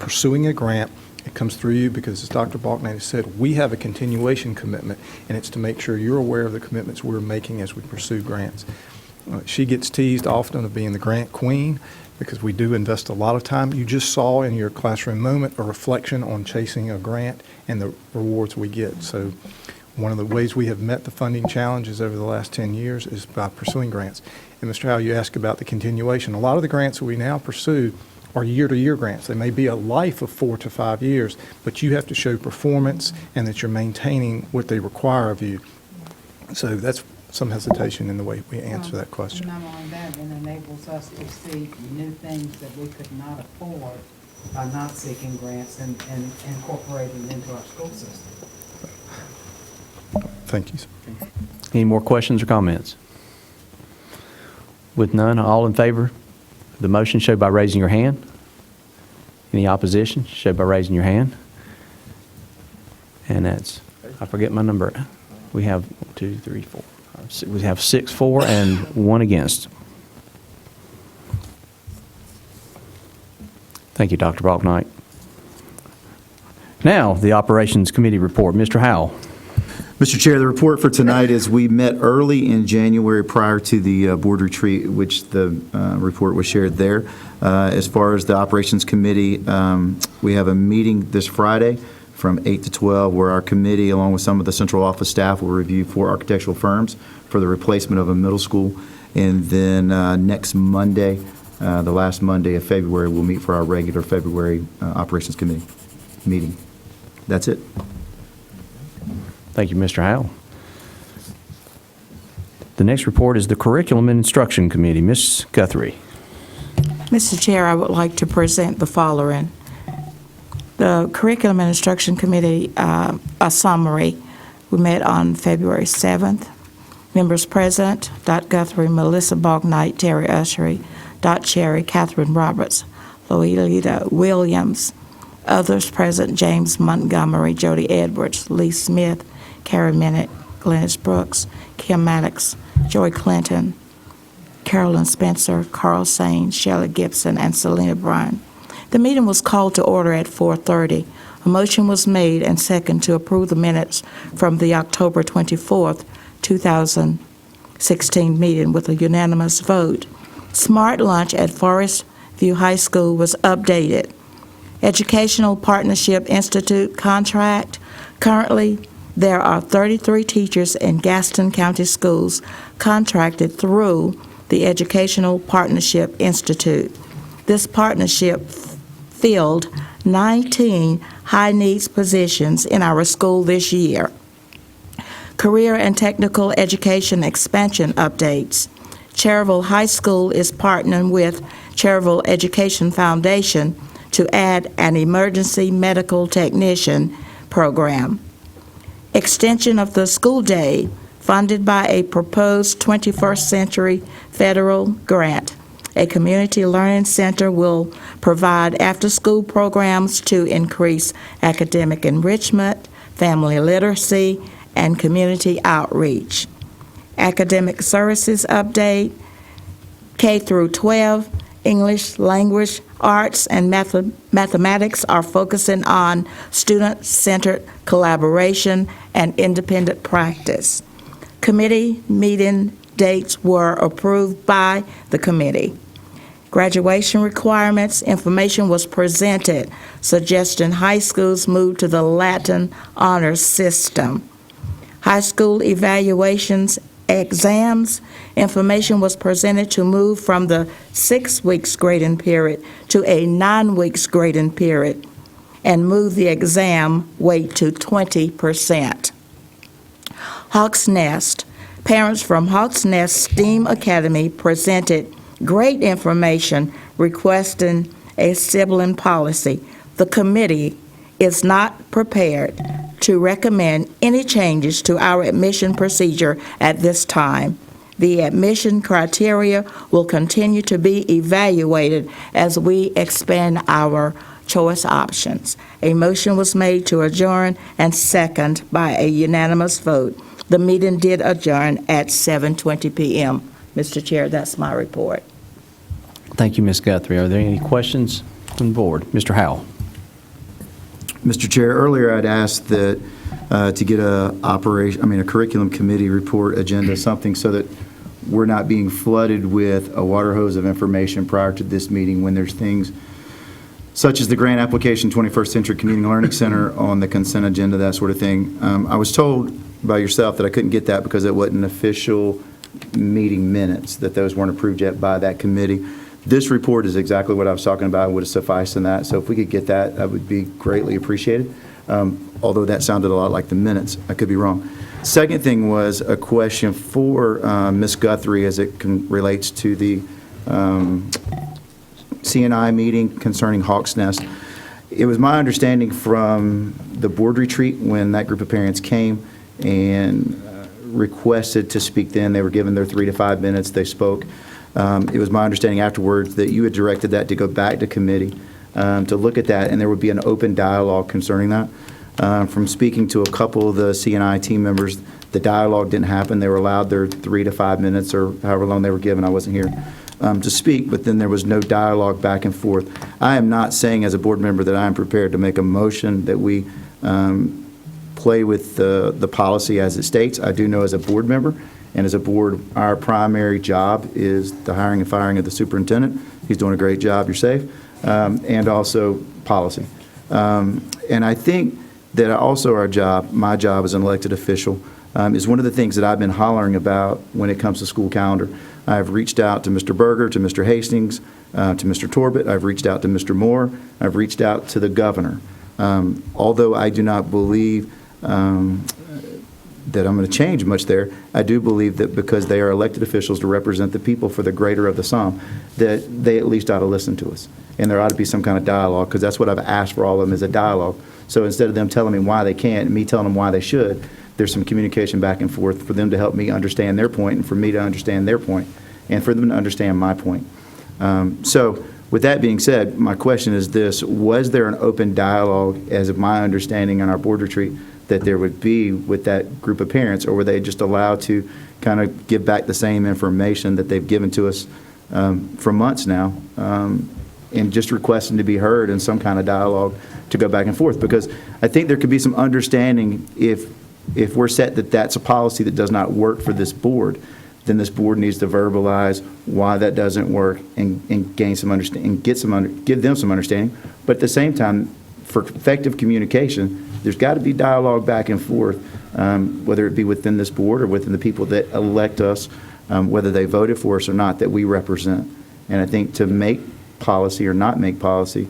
pursuing a grant, it comes through you because, as Dr. Balknight has said, we have a continuation commitment, and it's to make sure you're aware of the commitments we're making as we pursue grants. She gets teased often of being the grant queen because we do invest a lot of time. You just saw in your classroom moment a reflection on chasing a grant and the rewards we get. So one of the ways we have met the funding challenges over the last 10 years is by pursuing grants. And Mr. Howell, you asked about the continuation. A lot of the grants that we now pursue are year-to-year grants. They may be a life of 4 to 5 years, but you have to show performance and that you're maintaining what they require of you. So that's some hesitation in the way we answer that question. Not only that, it enables us to see new things that we could not afford by not seeking grants and incorporating into our school system. Thank you, sir. Any more questions or comments? With none, all in favor of the motion, show by raising your hand. Any opposition, show by raising your hand. And that's, I forget my number. We have 1, 2, 3, 4. We have 6 for and 1 against. Thank you, Dr. Balknight. Now, the Operations Committee report. Mr. Howell. Mr. Chair, the report for tonight is we met early in January prior to the board retreat, which the report was shared there. As far as the Operations Committee, we have a meeting this Friday from 8 to 12, where our committee, along with some of the central office staff, will review 4 architectural firms for the replacement of a middle school. And then next Monday, the last Monday of February, we'll meet for our regular February Operations Committee meeting. That's it. Thank you, Mr. Howell. The next report is the Curriculum and Instruction Committee. Ms. Guthrie. Mr. Chair, I would like to present the following. The Curriculum and Instruction Committee, a summary. We met on February 7th. Members present, Dot Guthrie, Melissa Balknight, Terry Ushery, Dot Cherry, Catherine Roberts, Loelita Williams. Others present, James Montgomery, Jody Edwards, Lee Smith, Carrie Minnick, Glennis Brooks, Kim Maddox, Joy Clinton, Carolyn Spencer, Carl Sain, Shelley Gibson, and Selena Bryan. The meeting was called to order at 4:30. A motion was made and second to approve the minutes from the October 24th, 2016 meeting with a unanimous vote. Smart Lunch at Forest View High School was updated. Educational Partnership Institute contract. Currently, there are 33 teachers in Gaston County Schools contracted through the Educational Partnership Institute. This partnership filled 19 high-needs positions in our school this year. Career and Technical Education Expansion updates. Cherryville High School is partnering with Cherryville Education Foundation to add an emergency medical technician program. Extension of the school day funded by a proposed 21st century federal grant. A community learning center will provide after-school programs to increase academic enrichment, family literacy, and community outreach. Academic services update, K through 12, English, language, arts, and mathematics are focusing on student-centered collaboration and independent practice. Committee meeting dates were approved by the committee. Graduation requirements, information was presented suggesting high schools move to the Latin honors system. High school evaluations, exams, information was presented to move from the 6 weeks grading period to a 9 weeks grading period and move the exam weight to 20%. Hawks Nest. Parents from Hawks Nest STEAM Academy presented great information requesting a sibling policy. The committee is not prepared to recommend any changes to our admission procedure at this time. The admission criteria will continue to be evaluated as we expand our choice options. A motion was made to adjourn and second by a unanimous vote. The meeting did adjourn at 7:20 p.m. Mr. Chair, that's my report. Thank you, Ms. Guthrie. Are there any questions from the board? Mr. Howell. Mr. Chair, earlier I'd asked that to get a curriculum committee report agenda, something so that we're not being flooded with a water hose of information prior to this meeting when there's things such as the grant application, 21st Century Community Learning Center on the consent agenda, that sort of thing. I was told by yourself that I couldn't get that because it wasn't official meeting minutes, that those weren't approved yet by that committee. This report is exactly what I was talking about. It would have sufficed in that. So if we could get that, that would be greatly appreciated. Although that sounded a lot like the minutes. I could be wrong. Second thing was a question for Ms. Guthrie as it relates to the CNI meeting concerning Hawks Nest. It was my understanding from the board retreat when that group of parents came and requested to speak then. They were given their 3 to 5 minutes. They spoke. It was my understanding afterwards that you had directed that to go back to committee to look at that, and there would be an open dialogue concerning that. From speaking to a couple of the CNI team members, the dialogue didn't happen. They were allowed their 3 to 5 minutes or however long they were given. I wasn't here to speak, but then there was no dialogue back and forth. I am not saying as a board member that I am prepared to make a motion that we play with the policy as it states. I do know as a board member and as a board, our primary job is the hiring and firing of the superintendent. He's doing a great job, you're safe, and also policy. And I think that also our job, my job as an elected official, is one of the things that I've been hollering about when it comes to school calendar. I've reached out to Mr. Berger, to Mr. Hastings, to Mr. Torbett. I've reached out to Mr. Moore. I've reached out to the governor. Although I do not believe that I'm going to change much there, I do believe that because they are elected officials to represent the people for the greater of the sum, that they at least ought to listen to us. And there ought to be some kind of dialogue, because that's what I've asked for all of them is a dialogue. So instead of them telling me why they can't and me telling them why they should, there's some communication back and forth for them to help me understand their point and for me to understand their point and for them to understand my point. So with that being said, my question is this: was there an open dialogue, as of my understanding on our board retreat, that there would be with that group of parents, or were they just allowed to kind of give back the same information that they've given to us for months now, and just requesting to be heard in some kind of dialogue to go back and forth? Because I think there could be some understanding if we're set that that's a policy that does not work for this board, then this board needs to verbalize why that doesn't work and gain some understanding, and give them some understanding. But at the same time, for effective communication, there's got to be dialogue back and forth, whether it be within this board or within the people that elect us, whether they voted for us or not, that we represent. And I think to make policy or not make policy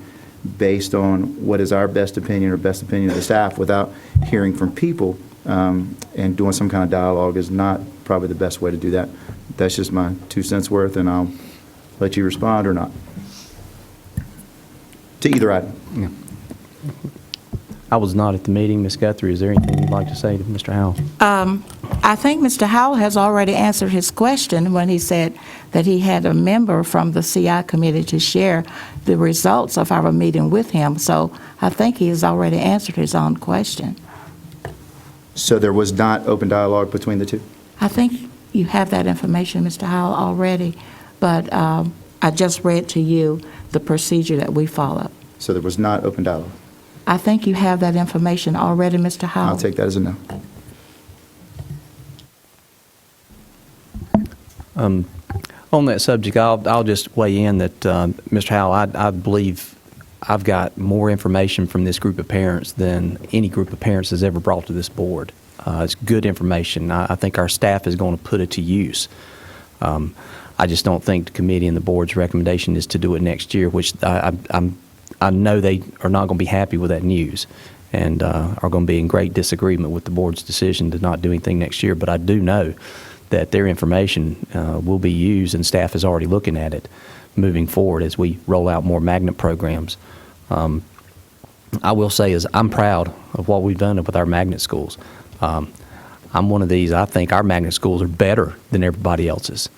based on what is our best opinion or best opinion of the staff without hearing from people and doing some kind of dialogue is not probably the best way to do that. That's just my 2 cents worth, and I'll let you respond or not. To either item. I was not at the meeting. Ms. Guthrie, is there anything you'd like to say to Mr. Howell? I think Mr. Howell has already answered his question when he said that he had a member from the CI committee to share the results of our meeting with him. So I think he has already answered his own question. So there was not open dialogue between the two? I think you have that information, Mr. Howell, already, but I just read to you the procedure that we follow. So there was not open dialogue? I think you have that information already, Mr. Howell. I'll take that as a no. On that subject, I'll just weigh in that, Mr. Howell, I believe I've got more information from this group of parents than any group of parents has ever brought to this board. It's good information. I think our staff is going to put it to use. I just don't think the committee and the board's recommendation is to do it next year, which I know they are not going to be happy with that news and are going to be in great disagreement with the board's decision to not do anything next year. But I do know that their information will be used, and staff is already looking at it moving forward as we roll out more magnet programs. I will say is I'm proud of what we've done with our magnet schools. I'm one of these. I think our magnet schools are better than everybody else's.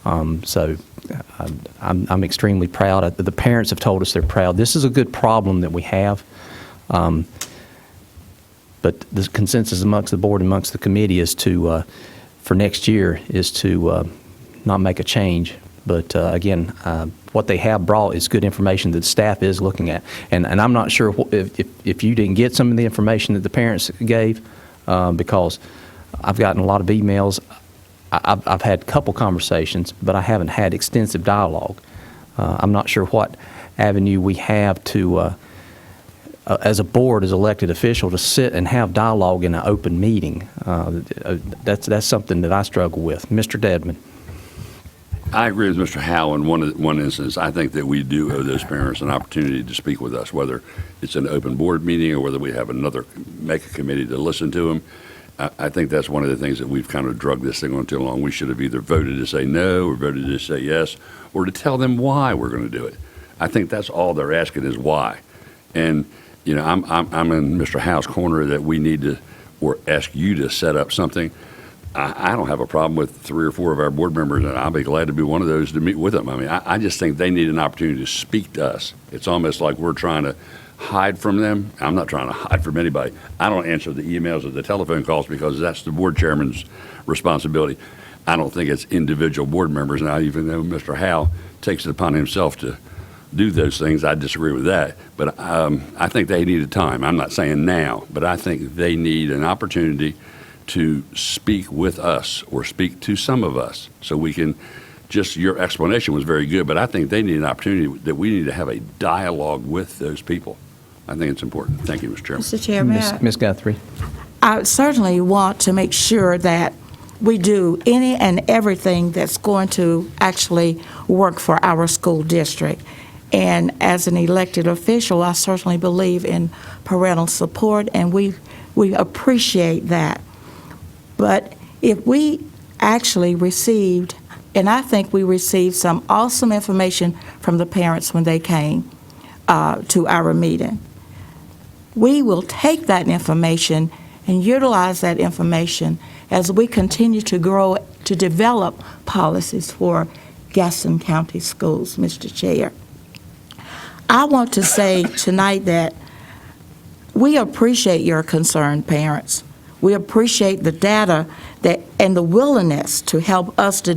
So I'm extremely proud. The parents have told us they're proud. This is a good problem that we have. But the consensus amongst the board and amongst the committee is to, for next year, is to not make a change. But again, what they have brought is good information that staff is looking at. And I'm not sure if you didn't get some of the information that the parents gave, because I've gotten a lot of emails. I've had a couple conversations, but I haven't had extensive dialogue. I'm not sure what avenue we have to, as a board, as elected official, to sit and have dialogue in an open meeting. That's something that I struggle with. Mr. Dedman. I agree with Mr. Howell in one instance. I think that we do owe those parents an opportunity to speak with us, whether it's an open board meeting or whether we have make a committee to listen to them. I think that's one of the things that we've kind of drugged this thing on too long. We should have either voted to say no or voted to say yes, or to tell them why we're going to do it. I think that's all they're asking is why. And, you know, I'm in Mr. Howell's corner that we need to, or ask you to set up something. I don't have a problem with 3 or 4 of our board members, and I'll be glad to be one of those to meet with them. I mean, I just think they need an opportunity to speak to us. It's almost like we're trying to hide from them. I'm not trying to hide from anybody. I don't answer the emails or the telephone calls because that's the board chairman's responsibility. I don't think it's individual board members, and even though Mr. Howell takes it upon himself to do those things, I disagree with that. But I think they need a time. I'm not saying now, but I think they need an opportunity to speak with us or speak to some of us so we can just, your explanation was very good, but I think they need an opportunity that we need to have a dialogue with those people. I think it's important. Thank you, Mr. Chairman. Mr. Chairman. Ms. Guthrie. I certainly want to make sure that we do any and everything that's going to actually work for our school district. And as an elected official, I certainly believe in parental support, and we appreciate that. But if we actually received, and I think we received some awesome information from the parents when they came to our meeting, we will take that information and utilize that information as we continue to grow, to develop policies for Gaston County schools, Mr. Chair. I want to say tonight that we appreciate your concern, parents. We appreciate the data and the willingness to help us to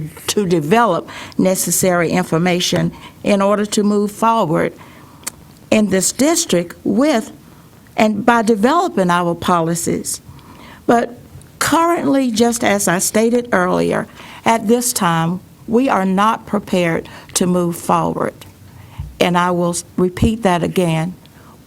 develop necessary information in order to move forward in this district and by developing our policies. But currently, just as I stated earlier, at this time, we are not prepared to move forward. And I will repeat that again.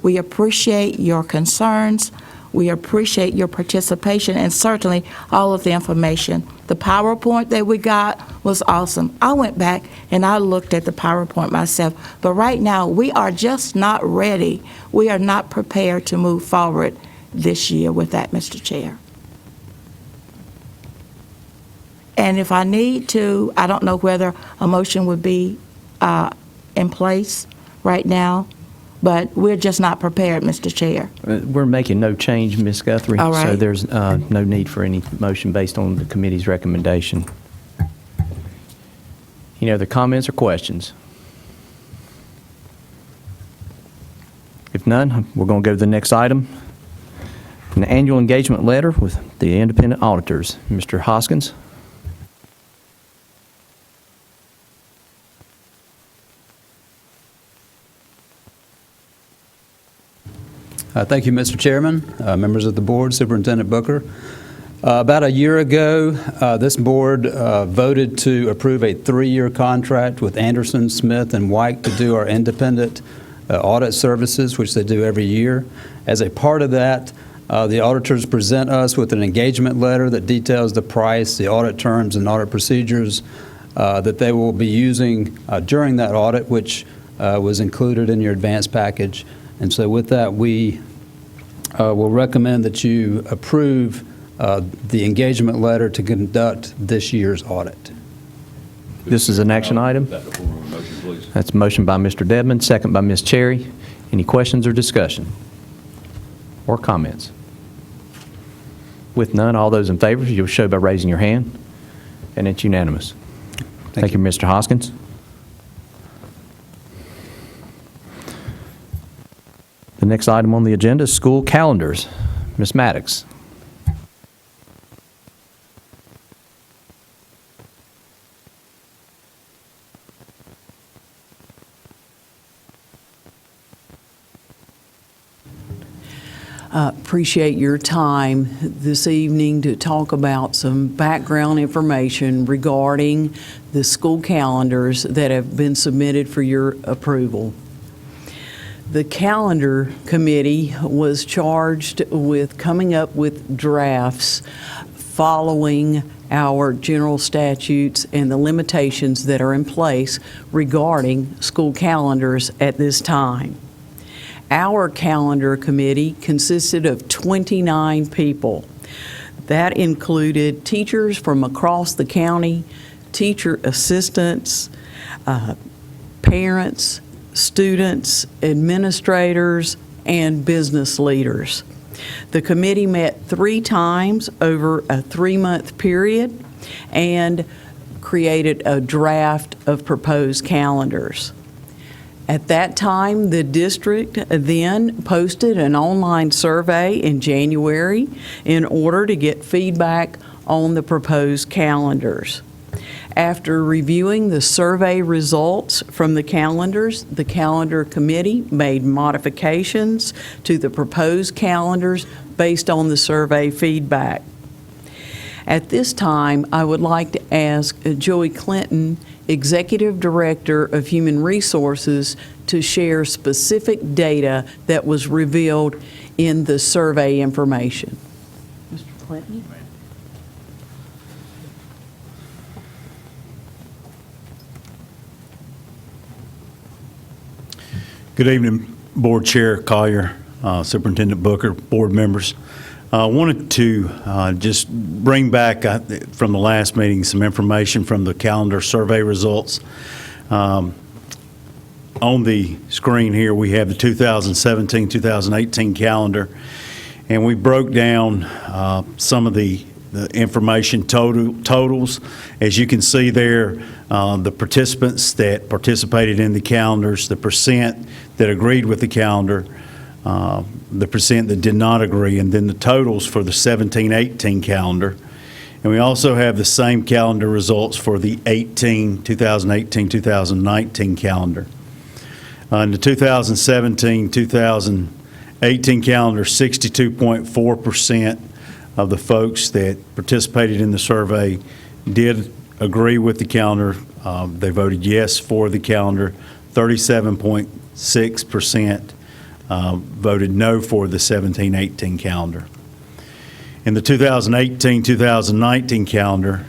We appreciate your concerns. We appreciate your participation and certainly all of the information. The PowerPoint that we got was awesome. I went back and I looked at the PowerPoint myself. But right now, we are just not ready. We are not prepared to move forward this year with that, Mr. Chair. And if I need to, I don't know whether a motion would be in place right now, but we're just not prepared, Mr. Chair. We're making no change, Ms. Guthrie. All right. So there's no need for any motion based on the committee's recommendation. Any other comments or questions? If none, we're going to go to the next item. An annual engagement letter with the independent auditors. Mr. Hoskins. Thank you, Mr. Chairman, members of the board, Superintendent Booker. About a year ago, this board voted to approve a 3-year contract with Anderson, Smith, and White to do our independent audit services, which they do every year. As a part of that, the auditors present us with an engagement letter that details the price, the audit terms, and audit procedures that they will be using during that audit, which was included in your advance package. And so with that, we will recommend that you approve the engagement letter to conduct this year's audit. This is an action item. That's a motion by Mr. Dedman, second by Ms. Cherry. Any questions or discussion? Or comments? With none, all those in favor, you'll show by raising your hand. And it's unanimous. Thank you, Mr. Hoskins. The next item on the agenda is school calendars. Ms. Maddox. Appreciate your time this evening to talk about some background information regarding the school calendars that have been submitted for your approval. The calendar committee was charged with coming up with drafts following our general statutes and the limitations that are in place regarding school calendars at this time. Our calendar committee consisted of 29 people. That included teachers from across the county, teacher assistants, parents, students, administrators, and business leaders. The committee met 3 times over a 3-month period and created a draft of proposed calendars. At that time, the district then posted an online survey in January in order to get feedback on the proposed calendars. After reviewing the survey results from the calendars, the calendar committee made modifications to the proposed calendars based on the survey feedback. At this time, I would like to ask Joey Clinton, Executive Director of Human Resources, to share specific data that was revealed in the survey information. Mr. Clinton? Good evening, Board Chair Collier, Superintendent Booker, board members. I wanted to just bring back from the last meeting some information from the calendar survey results. On the screen here, we have the 2017-2018 calendar, and we broke down some of the information totals. As you can see there, the participants that participated in the calendars, the percent that agreed with the calendar, the percent that did not agree, and then the totals for the 17-18 calendar. And we also have the same calendar results for the 2018-2019 calendar. In the 2017-2018 calendar, 62.4% of the folks that participated in the survey did agree with the calendar. They voted yes for the calendar. 37.6% voted no for the 17-18 calendar. In the 2018-2019 calendar,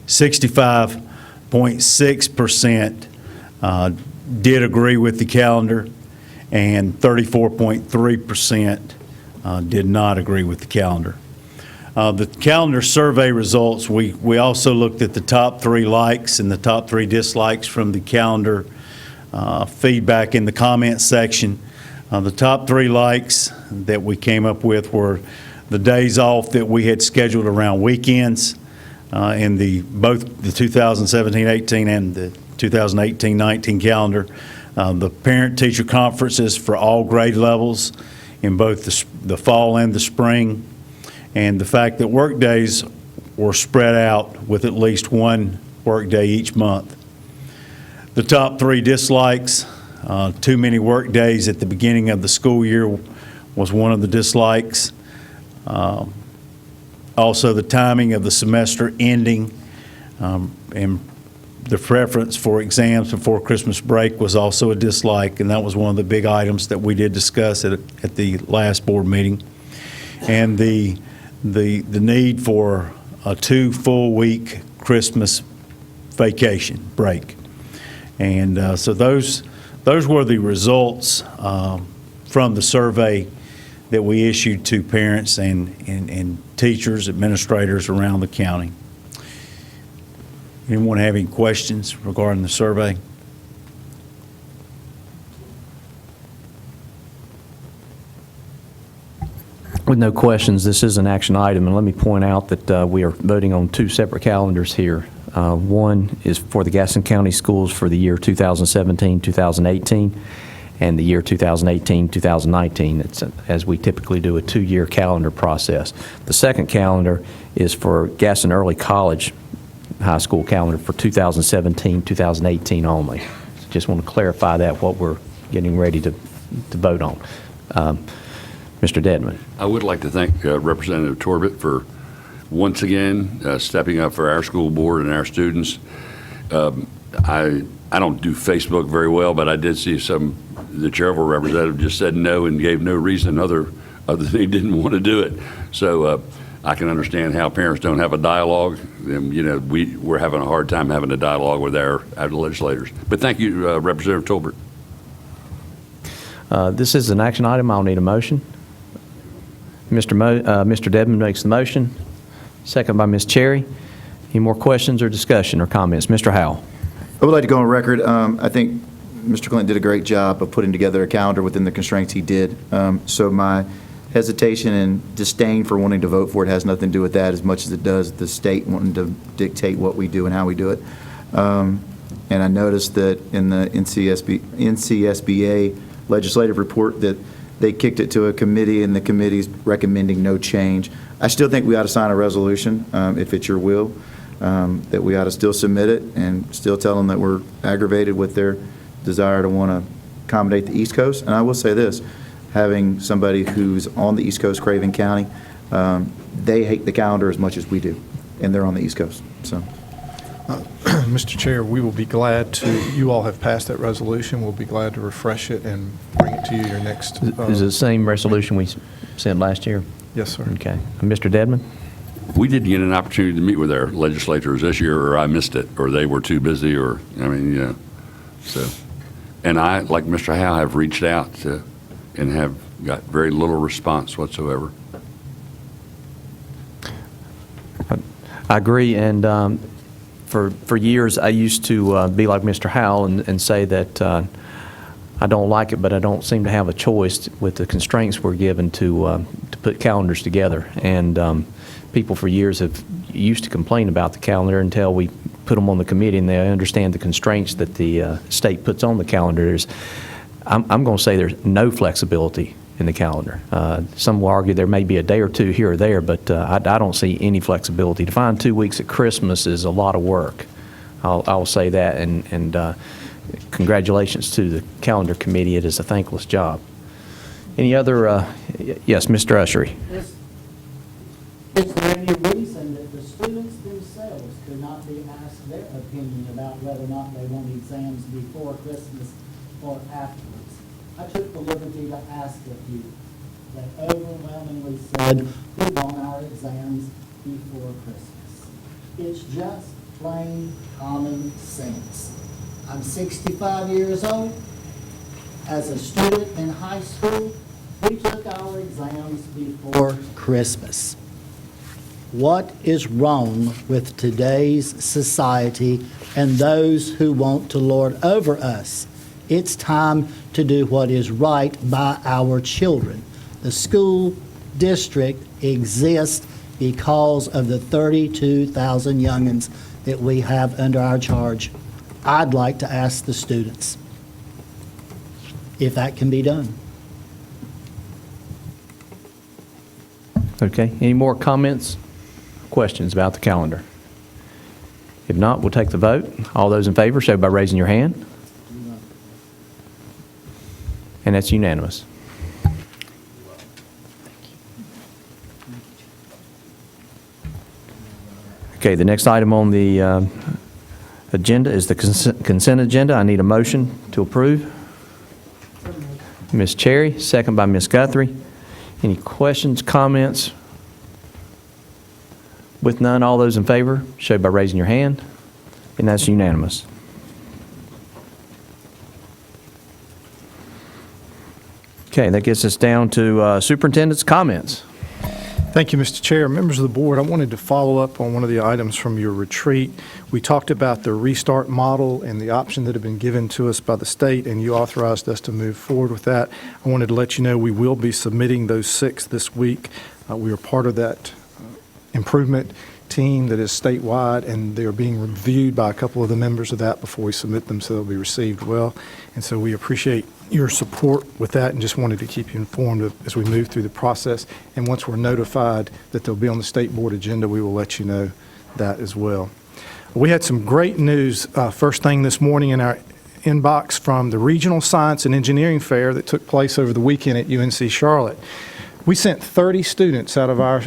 65.6% did agree with the calendar, and 34.3% did not agree with the calendar. The calendar survey results, we also looked at the top 3 likes and the top 3 dislikes from the calendar feedback in the comment section. The top 3 likes that we came up with were the days off that we had scheduled around weekends in both the 2017-18 and the 2018-19 calendar. The parent-teacher conferences for all grade levels in both the fall and the spring, and the fact that work days were spread out with at least one work day each month. The top 3 dislikes, too many work days at the beginning of the school year was one of the dislikes. Also, the timing of the semester ending and the preference for exams before Christmas break was also a dislike, and that was one of the big items that we did discuss at the last board meeting. And the need for a 2 full-week Christmas vacation break. And so those were the results from the survey that we issued to parents and teachers, administrators around the county. Anyone have any questions regarding the survey? With no questions, this is an action item, and let me point out that we are voting on 2 separate calendars here. One is for the Gaston County Schools for the year 2017-2018, and the year 2018-2019. It's, as we typically do, a 2-year calendar process. The second calendar is for Gaston Early College High School calendar for 2017-2018 only. So just want to clarify that, what we're getting ready to vote on. Mr. Dedman. I would like to thank Representative Torbett for once again stepping up for our school board and our students. I don't do Facebook very well, but I did see the charitable representative just said no and gave no reason other than he didn't want to do it. So I can understand how parents don't have a dialogue. And, we're having a hard time having a dialogue with our legislators. But thank you, Representative Tolbert. This is an action item. I'll need a motion. Mr. Dedman makes the motion, second by Ms. Cherry. Any more questions or discussion or comments? Mr. Howell. I would like to go on record. I think Mr. Clinton did a great job of putting together a calendar within the constraints he did. So my hesitation and disdain for wanting to vote for it has nothing to do with that as much as it does the state wanting to dictate what we do and how we do it. And I noticed that in the NCSBA legislative report that they kicked it to a committee and the committee's recommending no change. I still think we ought to sign a resolution, if it's your will, that we ought to still submit it and still tell them that we're aggravated with their desire to want to accommodate the East Coast. And I will say this, having somebody who's on the East Coast, Craven County, they hate the calendar as much as we do, and they're on the East Coast. So, Mr. Chair, we will be glad to, you all have passed that resolution, we'll be glad to refresh it and bring it to you your next. Is it the same resolution we sent last year? Yes, sir. Okay. Mr. Dedman? We didn't get an opportunity to meet with our legislators this year, or I missed it, or they were too busy, or, so. And I, like Mr. Howe, have reached out and have got very little response whatsoever. I agree, and for years I used to be like Mr. Howell and say that I don't like it, but I don't seem to have a choice with the constraints we're given to put calendars together. And people for years have used to complain about the calendar until we put them on the committee and they understand the constraints that the state puts on the calendars. I'm going to say there's no flexibility in the calendar. Some will argue there may be a day or two here or there, but I don't see any flexibility. To find 2 weeks at Christmas is a lot of work. I'll say that, and congratulations to the calendar committee. It is a thankless job. Any other? Yes, Mr. Ushery. Is there any reason that the students themselves could not be asked their opinion about whether or not they want exams before Christmas or afterwards? I took the liberty to ask a few that overwhelmingly said we want our exams before Christmas. It's just plain common sense. I'm 65 years old. As a student in high school, we took our exams before Christmas. What is wrong with today's society and those who want to lord over us It's time to do what is right by our children. The school district exists because of the 32,000 youngins that we have under our charge. I'd like to ask the students if that can be done. Okay, any more comments, questions about the calendar? If not, we'll take the vote. All those in favor, show by raising your hand. And that's unanimous. Okay, the next item on the agenda is the consent agenda. I need a motion to approve. Ms. Cherry, second by Ms. Guthrie. Any questions, comments? With none, all those in favor, show by raising your hand, and that's unanimous. Okay, that gets us down to superintendent's comments. Thank you, Mr. Chair. Members of the board, I wanted to follow up on one of the items from your retreat. We talked about the restart model and the option that had been given to us by the state, and you authorized us to move forward with that. I wanted to let you know we will be submitting those 6 this week. We are part of that improvement team that is statewide, and they are being reviewed by a couple of the members of that before we submit them, so they'll be received well. And so we appreciate your support with that and just wanted to keep you informed as we move through the process. And once we're notified that they'll be on the state board agenda, we will let you know that as well. We had some great news first thing this morning in our inbox from the Regional Science and Engineering Fair that took place over the weekend at UNC Charlotte. We sent 30 students out of our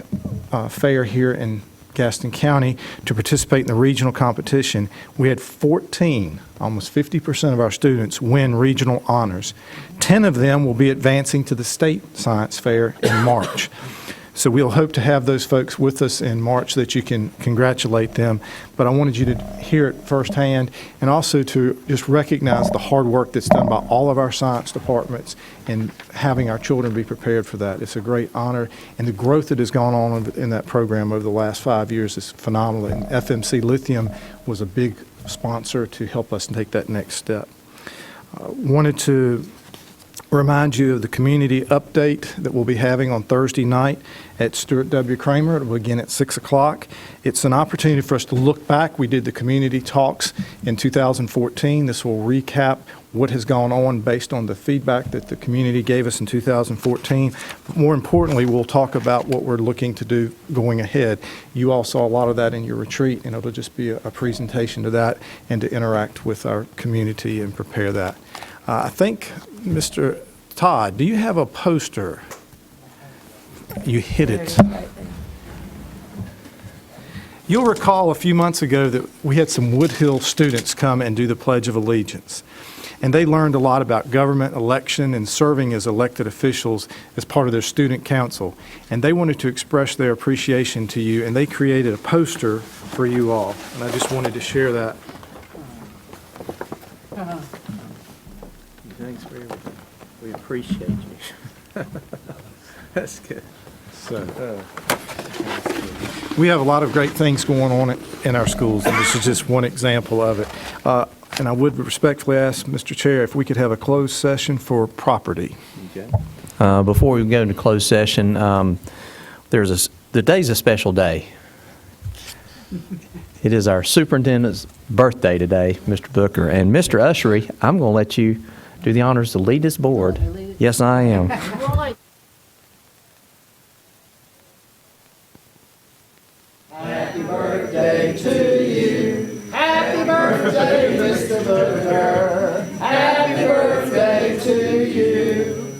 fair here in Gaston County to participate in the regional competition. We had 14, almost 50% of our students win regional honors. 10 of them will be advancing to the state science fair in March. So we'll hope to have those folks with us in March that you can congratulate them. But I wanted you to hear it firsthand and also to just recognize the hard work that's done by all of our science departments in having our children be prepared for that. It's a great honor, and the growth that has gone on in that program over the last 5 years is phenomenal. And FMC Lithium was a big sponsor to help us take that next step. Wanted to remind you of the community update that we'll be having on Thursday night at Stuart W. Kramer. It will begin at 6 o'clock. It's an opportunity for us to look back. We did the community talks in 2014. This will recap what has gone on based on the feedback that the community gave us in 2014. But more importantly, we'll talk about what we're looking to do going ahead. You all saw a lot of that in your retreat, and it'll just be a presentation to that and to interact with our community and prepare that. I think, Mr. Todd, do you have a poster? You hit it. You'll recall a few months ago that we had some Woodhill students come and do the Pledge of Allegiance. And they learned a lot about government, election, and serving as elected officials as part of their student council. And they wanted to express their appreciation to you, and they created a poster for you all. And I just wanted to share that. Thanks for everything. We appreciate you. That's good. So, we have a lot of great things going on in our schools, and this is just one example of it. And I would respectfully ask, Mr. Chair, if we could have a closed session for property. Okay. Before we go into closed session, today's a special day. It is our superintendent's birthday today, Mr. Booker. And Mr. Ushery, I'm going to let you do the honors to lead this board. Yes, I am. Happy birthday to you. Happy birthday, Mr. Booker. Happy birthday to you.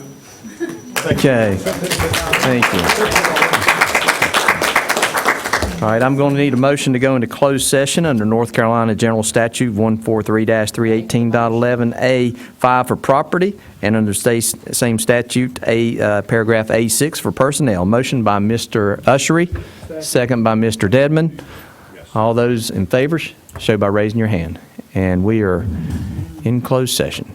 Okay. Thank you. All right, I'm going to need a motion to go into closed session under North Carolina General Statute 143-318.11A5 for property, and under same statute, paragraph A6 for personnel. Motion by Mr. Ushery, second by Mr. Dedman. All those in favor, show by raising your hand. And we are in closed session.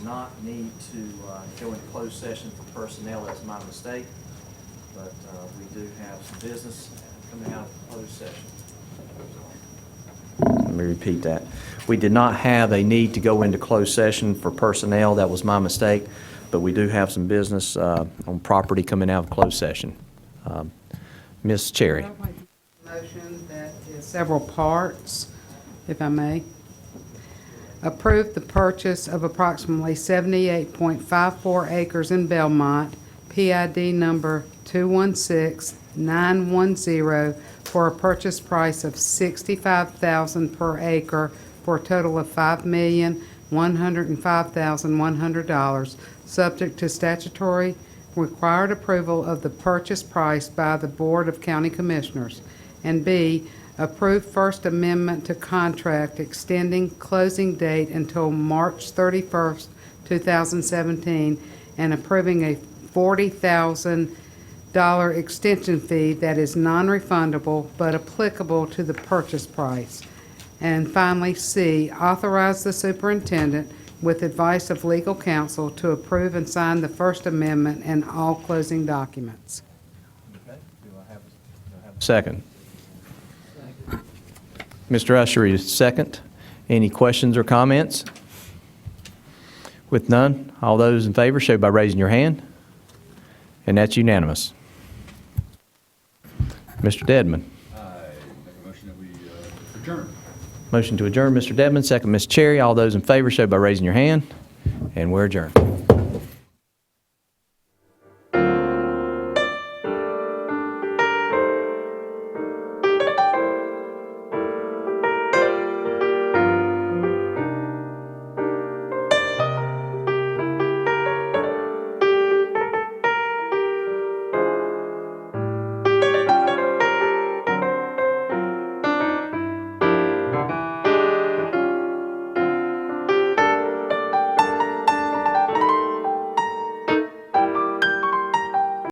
not need to go into closed session for personnel. That's my mistake. But we do have some business coming out of closed session. Let me repeat that. We did not have a need to go into closed session for personnel. That was my mistake. But we do have some business on property coming out of closed session. Ms. Cherry. Motion that is several parts, if I may. Approve the purchase of approximately 78.54 acres in Belmont, PID number 216910, for a purchase price of $65,000 per acre for a total of $5,105,100, subject to statutory required approval of the purchase price by the Board of County Commissioners. And B, Approve First Amendment to contract extending closing date until March 31st, 2017, and approving a $40,000 extension fee that is non-refundable but applicable to the purchase price. And finally, C, authorize the superintendent with advice of legal counsel to approve and sign the First Amendment and all closing documents. Second. Mr. Usher is second. Any questions or comments? With none, all those in favor show by raising your hand. And that's unanimous. Mr. Dedman. I make a motion that we adjourn. Motion to adjourn, Mr. Dedman, second, Ms. Cherry. All those in favor show by raising your hand. And we're adjourned.